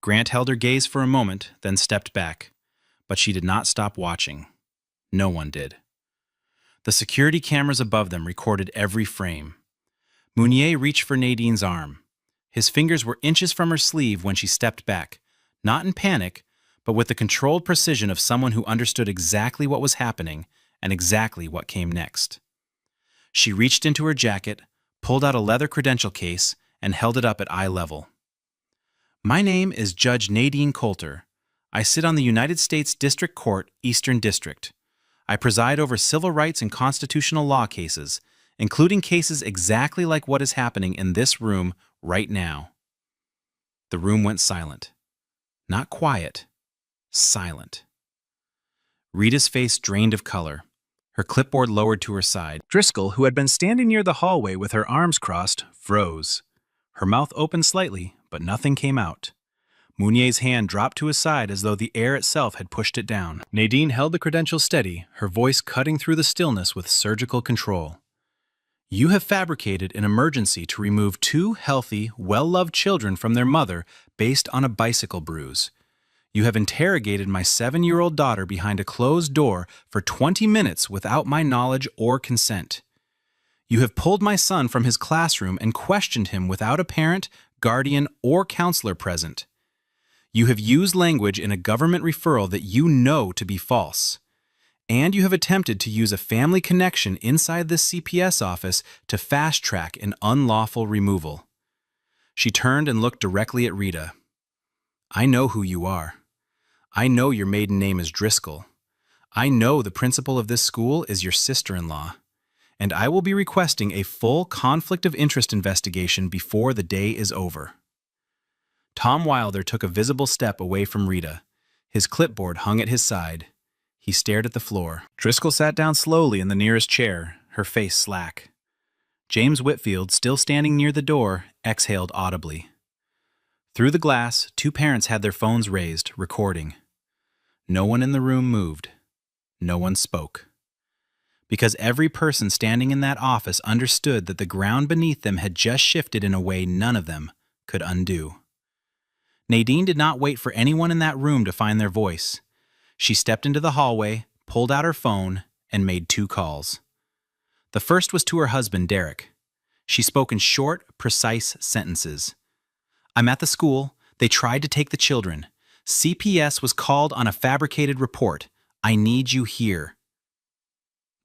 Grant held her gaze for a moment, then stepped back. But she did not stop watching. No one did. The security cameras above them recorded every frame. Mounier reached for Nadine's arm. His fingers were inches from her sleeve when she stepped back, not in panic, but with the controlled precision of someone who understood exactly what was happening and exactly what came next. She reached into her jacket, pulled out a leather credential case, and held it up at eye level. "My name is Judge Nadine Coulter. I sit on the United States District Court, Eastern District. I preside over civil rights and constitutional law cases, including cases exactly like what is happening in this room right now." The room went silent. Not quiet, silent. Rita's face drained of color, her clipboard lowered to her side. Driscoll, who had been standing near the hallway with her arms crossed, froze. Her mouth opened slightly, but nothing came out. Mounier's hand dropped to his side as though the air itself had pushed it down. Nadine held the credential steady, her voice cutting through the stillness with surgical control. "You have fabricated an emergency to remove 2 healthy, well-loved children from their mother based on a bicycle bruise. You have interrogated my 7-year-old daughter behind a closed door for 20 minutes without my knowledge or consent. You have pulled my son from his classroom and questioned him without a parent, guardian, or counselor present. You have used language in a government referral that you know to be false. And you have attempted to use a family connection inside this CPS office to fast-track an unlawful removal." She turned and looked directly at Rita. "I know who you are. I know your maiden name is Driscoll. I know the principal of this school is your sister-in-law. And I will be requesting a full conflict of interest investigation before the day is over." Tom Wilder took a visible step away from Rita. His clipboard hung at his side. He stared at the floor. Driscoll sat down slowly in the nearest chair, her face slack. James Whitfield, still standing near the door, exhaled audibly. Through the glass, 2 parents had their phones raised, recording. No one in the room moved. No one spoke. Because every person standing in that office understood that the ground beneath them had just shifted in a way none of them could undo. Nadine did not wait for anyone in that room to find their voice. She stepped into the hallway, pulled out her phone, and made 2 calls. The first was to her husband, Derek. She spoke in short, precise sentences. "I'm at the school. They tried to take the children. CPS was called on a fabricated report. I need you here."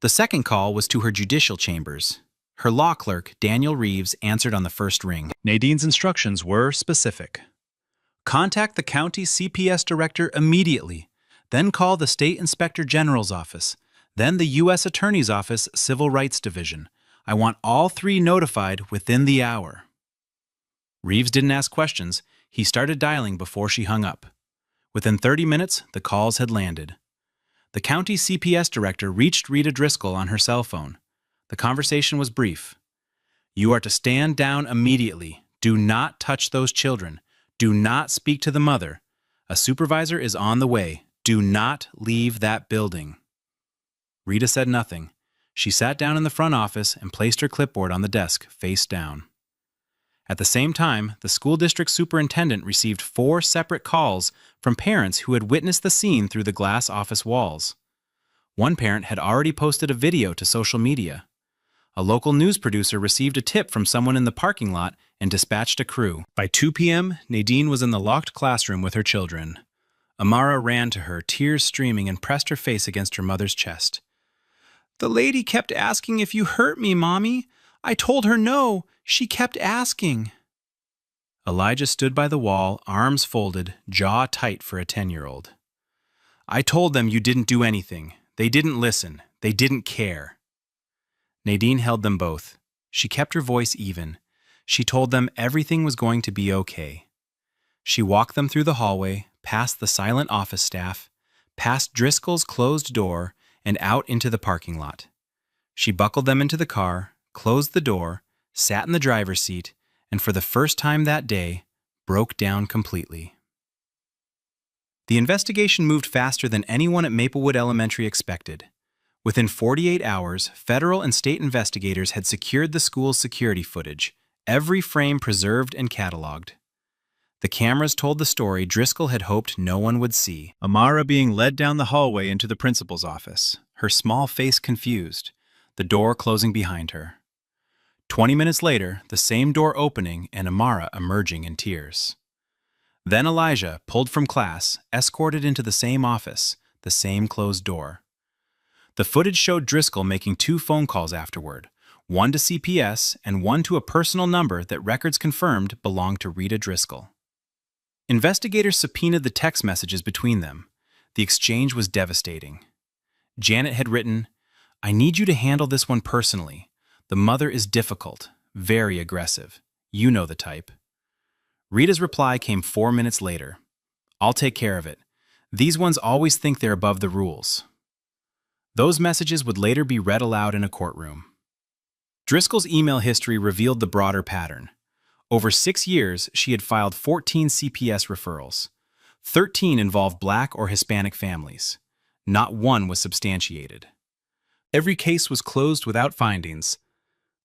The second call was to her judicial chambers. Her law clerk, Daniel Reeves, answered on the first ring. Nadine's instructions were specific. "Contact the county CPS director immediately. Then call the State Inspector General's office. Then the U.S. Attorney's Office Civil Rights Division. I want all 3 notified within the hour." Reeves didn't ask questions. He started dialing before she hung up. Within 30 minutes, the calls had landed. The county CPS director reached Rita Driscoll on her cell phone. The conversation was brief. "You are to stand down immediately. Do not touch those children. Do not speak to the mother. A supervisor is on the way. Do not leave that building." Rita said nothing. She sat down in the front office and placed her clipboard on the desk, face down. At the same time, the school district superintendent received 4 separate calls from parents who had witnessed the scene through the glass office walls. One parent had already posted a video to social media. A local news producer received a tip from someone in the parking lot and dispatched a crew. By 2 p.m., Nadine was in the locked classroom with her children. Amara ran to her, tears streaming, and pressed her face against her mother's chest. "The lady kept asking if you hurt me, Mommy. I told her no. She kept asking." Elijah stood by the wall, arms folded, jaw tight for a 10-year-old. "I told them you didn't do anything. They didn't listen. They didn't care." Nadine held them both. She kept her voice even. She told them everything was going to be okay. She walked them through the hallway, past the silent office staff, past Driscoll's closed door, and out into the parking lot. She buckled them into the car, closed the door, sat in the driver's seat, and for the first time that day, broke down completely. The investigation moved faster than anyone at Maplewood Elementary expected. Within 48 hours, federal and state investigators had secured the school's security footage, every frame preserved and cataloged. The cameras told the story Driscoll had hoped no one would see. Amara being led down the hallway into the principal's office, her small face confused, the door closing behind her. 20 minutes later, the same door opening and Amara emerging in tears. Then Elijah, pulled from class, escorted into the same office, the same closed door. The footage showed Driscoll making 2 phone calls afterward, one to CPS and one to a personal number that records confirmed belonged to Rita Driscoll. Investigators subpoenaed the text messages between them. The exchange was devastating. Janet had written, "I need you to handle this one personally. The mother is difficult, very aggressive. You know the type." Rita's reply came 4 minutes later. "I'll take care of it. These ones always think they're above the rules." Those messages would later be read aloud in a courtroom. Driscoll's email history revealed the broader pattern. Over 6 years, she had filed 14 CPS referrals. 13 involved Black or Hispanic families. Not one was substantiated. Every case was closed without findings.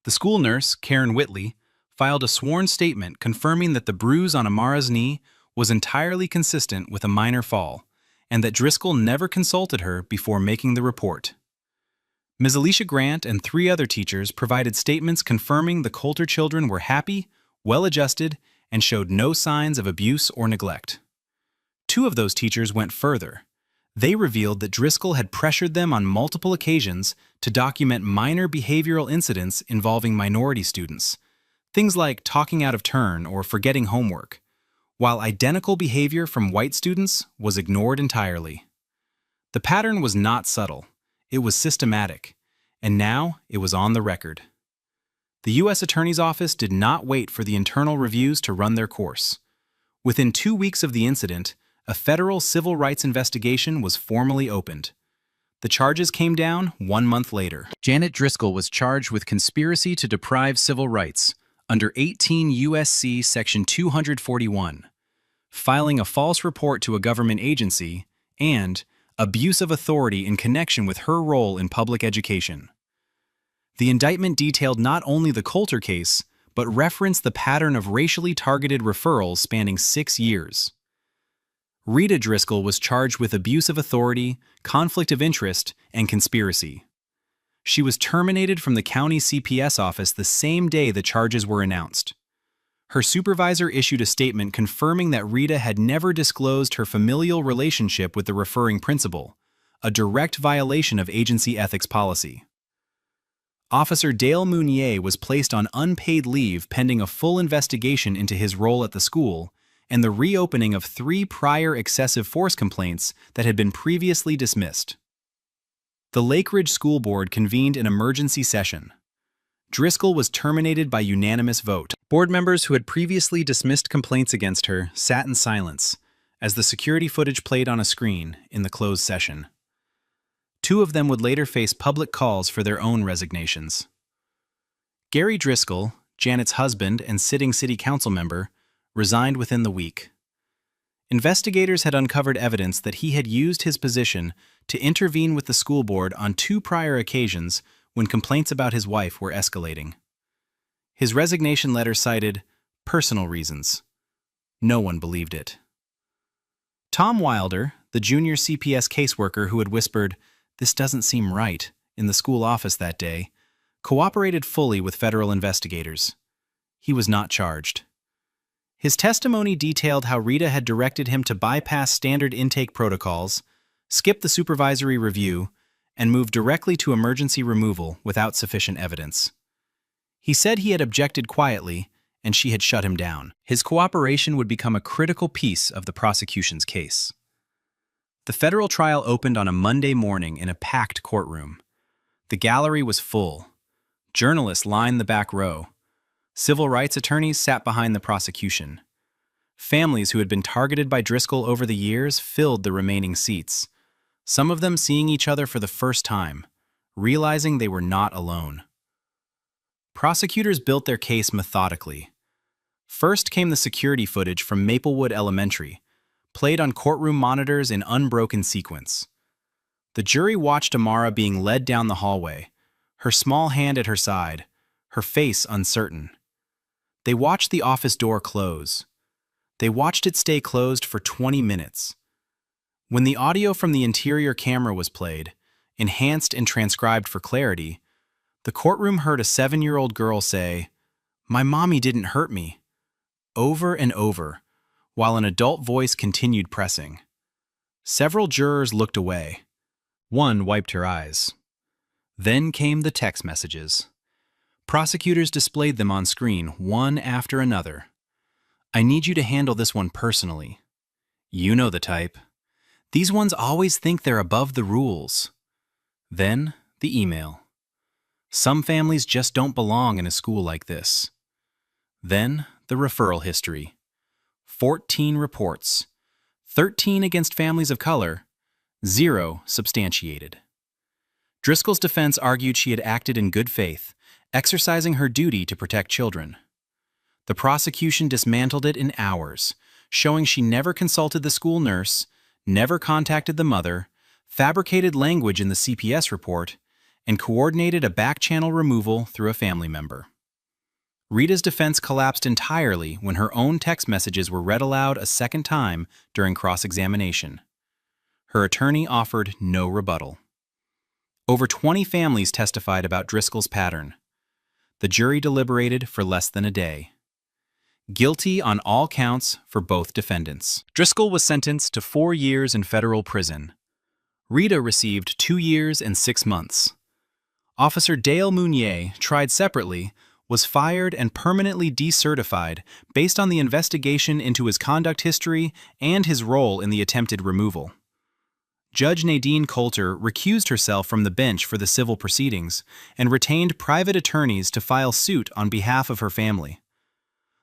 The school nurse, Karen Whitley, filed a sworn statement confirming that the bruise on Amara's knee was entirely consistent with a minor fall, and that Driscoll never consulted her before making the report. Ms. Alicia Grant and 3 other teachers provided statements confirming the Coulter children were happy, well-adjusted, and showed no signs of abuse or neglect. 2 of those teachers went further. They revealed that Driscoll had pressured them on multiple occasions to document minor behavioral incidents involving minority students, things like talking out of turn or forgetting homework, while identical behavior from white students was ignored entirely. The pattern was not subtle, it was systematic, and now it was on the record. The U.S. Attorney's Office did not wait for the internal reviews to run their course. Within 2 weeks of the incident, a federal civil rights investigation was formally opened. The charges came down 1 month later. Janet Driscoll was charged with conspiracy to deprive civil rights under 18 U.S.C. Section 241, filing a false report to a government agency, and abuse of authority in connection with her role in public education. The indictment detailed not only the Coulter case, but referenced the pattern of racially targeted referrals spanning 6 years. Rita Driscoll was charged with abuse of authority, conflict of interest, and conspiracy. She was terminated from the county CPS office the same day the charges were announced. Her supervisor issued a statement confirming that Rita had never disclosed her familial relationship with the referring principal, a direct violation of agency ethics policy. Officer Dale Mounier was placed on unpaid leave pending a full investigation into his role at the school and the reopening of 3 prior excessive force complaints that had been previously dismissed. The Lake Ridge School Board convened an emergency session. Driscoll was terminated by unanimous vote. Board members who had previously dismissed complaints against her sat in silence as the security footage played on a screen in the closed session. 2 of them would later face public calls for their own resignations. Gary Driscoll, Janet's husband and sitting city council member, resigned within the week. Investigators had uncovered evidence that he had used his position to intervene with the school board on 2 prior occasions when complaints about his wife were escalating. His resignation letter cited personal reasons. No one believed it. Tom Wilder, the junior CPS caseworker who had whispered, "This doesn't seem right," in the school office that day, cooperated fully with federal investigators. He was not charged. His testimony detailed how Rita had directed him to bypass standard intake protocols, skip the supervisory review, and move directly to emergency removal without sufficient evidence. He said he had objected quietly, and she had shut him down. His cooperation would become a critical piece of the prosecution's case. The federal trial opened on a Monday morning in a packed courtroom. The gallery was full. Journalists lined the back row. Civil rights attorneys sat behind the prosecution. Families who had been targeted by Driscoll over the years filled the remaining seats, some of them seeing each other for the first time, realizing they were not alone. Prosecutors built their case methodically. First came the security footage from Maplewood Elementary, played on courtroom monitors in unbroken sequence. The jury watched Amara being led down the hallway, her small hand at her side, her face uncertain. They watched the office door close. They watched it stay closed for 20 minutes. When the audio from the interior camera was played, enhanced and transcribed for clarity, the courtroom heard a 7-year-old girl say, "My mommy didn't hurt me," over and over, while an adult voice continued pressing. Several jurors looked away. One wiped her eyes. Then came the text messages. Prosecutors displayed them on screen, one after another. "I need you to handle this one personally. You know the type. These ones always think they're above the rules." Then, the email. "Some families just don't belong in a school like this." Then, the referral history. 14 reports, 13 against families of color, 0 substantiated. Driscoll's defense argued she had acted in good faith, exercising her duty to protect children. The prosecution dismantled it in hours, showing she never consulted the school nurse, never contacted the mother, fabricated language in the CPS report, and coordinated a back-channel removal through a family member. Rita's defense collapsed entirely when her own text messages were read aloud a second time during cross-examination. Her attorney offered no rebuttal. Over 20 families testified about Driscoll's pattern. The jury deliberated for less than a day. Guilty on all counts for both defendants. Driscoll was sentenced to 4 years in federal prison. Rita received 2 years and 6 months. Officer Dale Mounier, tried separately, was fired and permanently decertified based on the investigation into his conduct history and his role in the attempted removal. Judge Nadine Coulter recused herself from the bench for the civil proceedings and retained private attorneys to file suit on behalf of her family.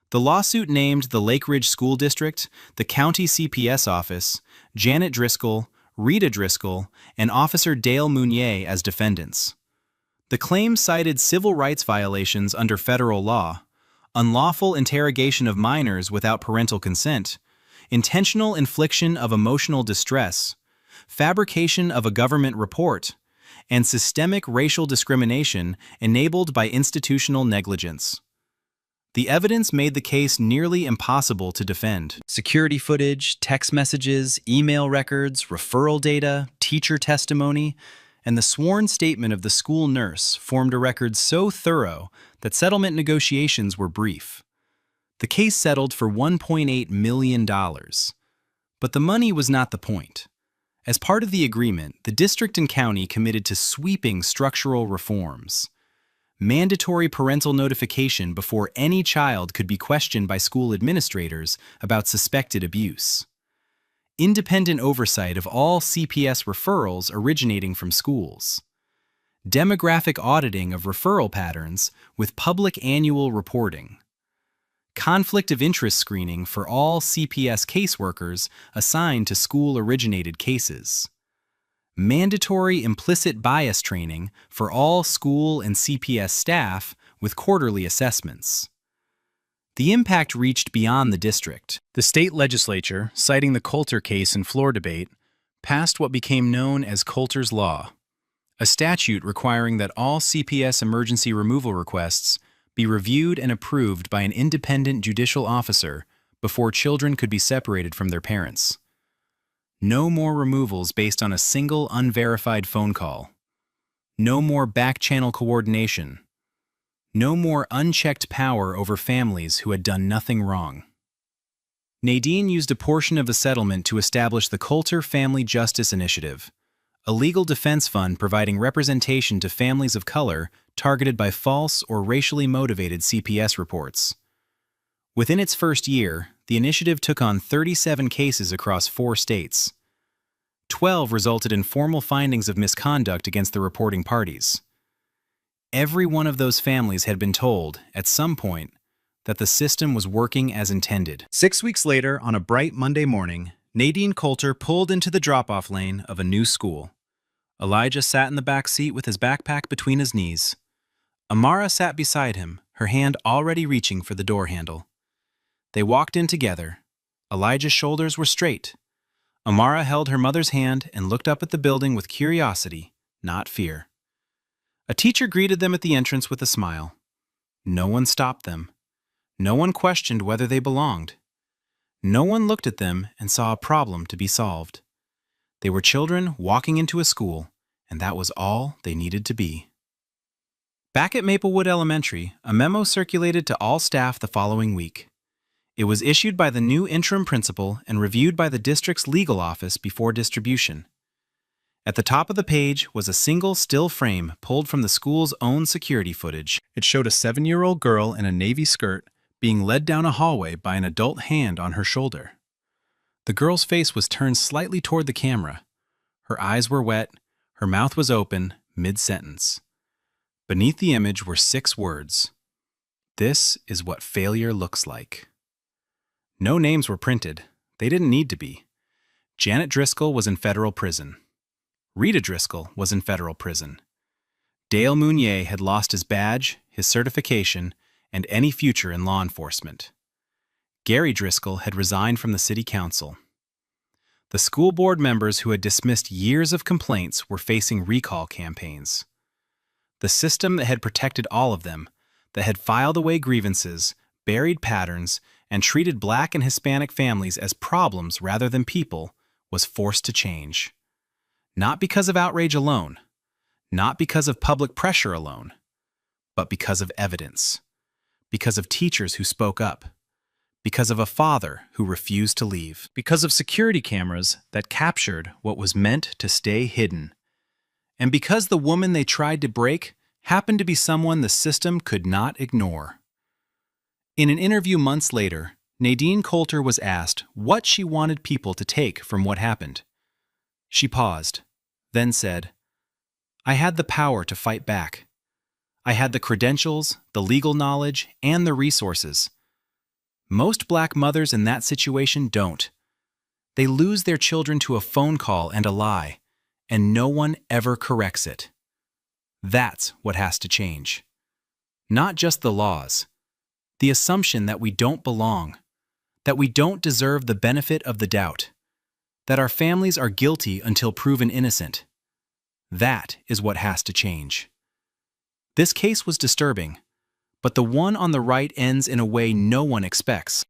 The lawsuit named the Lake Ridge School District, the county CPS office, Janet Driscoll, Rita Driscoll, and Officer Dale Mounier as defendants. The claim cited civil rights violations under federal law, unlawful interrogation of minors without parental consent, intentional infliction of emotional distress, fabrication of a government report, and systemic racial discrimination enabled by institutional negligence. The evidence made the case nearly impossible to defend. Security footage, text messages, email records, referral data, teacher testimony, and the sworn statement of the school nurse formed a record so thorough that settlement negotiations were brief. The case settled for $1.8 million. But the money was not the point. As part of the agreement, the district and county committed to sweeping structural reforms. Mandatory parental notification before any child could be questioned by school administrators about suspected abuse. Independent oversight of all CPS referrals originating from schools. Demographic auditing of referral patterns with public annual reporting. Conflict of interest screening for all CPS caseworkers assigned to school-originated cases. Mandatory implicit bias training for all school and CPS staff with quarterly assessments. The impact reached beyond the district. The state legislature, citing the Coulter case and floor debate, passed what became known as Coulter's Law, a statute requiring that all CPS emergency removal requests be reviewed and approved by an independent judicial officer before children could be separated from their parents. No more removals based on a single unverified phone call. No more back-channel coordination. No more unchecked power over families who had done nothing wrong. Nadine used a portion of the settlement to establish the Coulter Family Justice Initiative, a legal defense fund providing representation to families of color targeted by false or racially motivated CPS reports. Within its first year, the initiative took on 37 cases across 4 states. 12 resulted in formal findings of misconduct against the reporting parties. Every one of those families had been told, at some point, that the system was working as intended. 6 weeks later, on a bright Monday morning, Nadine Coulter pulled into the drop-off lane of a new school. Elijah sat in the back seat with his backpack between his knees. Amara sat beside him, her hand already reaching for the door handle. They walked in together. Elijah's shoulders were straight. Amara held her mother's hand and looked up at the building with curiosity, not fear. A teacher greeted them at the entrance with a smile. No one stopped them. No one questioned whether they belonged. No one looked at them and saw a problem to be solved. They were children walking into a school, and that was all they needed to be. Back at Maplewood Elementary, a memo circulated to all staff the following week. It was issued by the new interim principal and reviewed by the district's legal office before distribution. At the top of the page was a single still frame pulled from the school's own security footage. It showed a 7-year-old girl in a navy skirt being led down a hallway by an adult hand on her shoulder. The girl's face was turned slightly toward the camera. Her eyes were wet, her mouth was open, mid-sentence. Beneath the image were 6 words. "This is what failure looks like." No names were printed. They didn't need to be. Janet Driscoll was in federal prison. Rita Driscoll was in federal prison. Dale Mounier had lost his badge, his certification, and any future in law enforcement. Gary Driscoll had resigned from the city council. The school board members who had dismissed years of complaints were facing recall campaigns. The system that had protected all of them, that had filed away grievances, buried patterns, and treated Black and Hispanic families as problems rather than people, was forced to change. Not because of outrage alone, not because of public pressure alone, but because of evidence, because of teachers who spoke up, because of a father who refused to leave, because of security cameras that captured what was meant to stay hidden, and because the woman they tried to break happened to be someone the system could not ignore. In an interview months later, Nadine Coulter was asked what she wanted people to take from what happened. She paused, then said, "I had the power to fight back. I had the credentials, the legal knowledge, and the resources. Most Black mothers in that situation don't. They lose their children to a phone call and a lie, and no one ever corrects it. That's what has to change. Not just the laws. The assumption that we don't belong, that we don't deserve the benefit of the doubt, that our families are guilty until proven innocent. That is what has to change." This case was disturbing, but the one on the right ends in a way no one expects.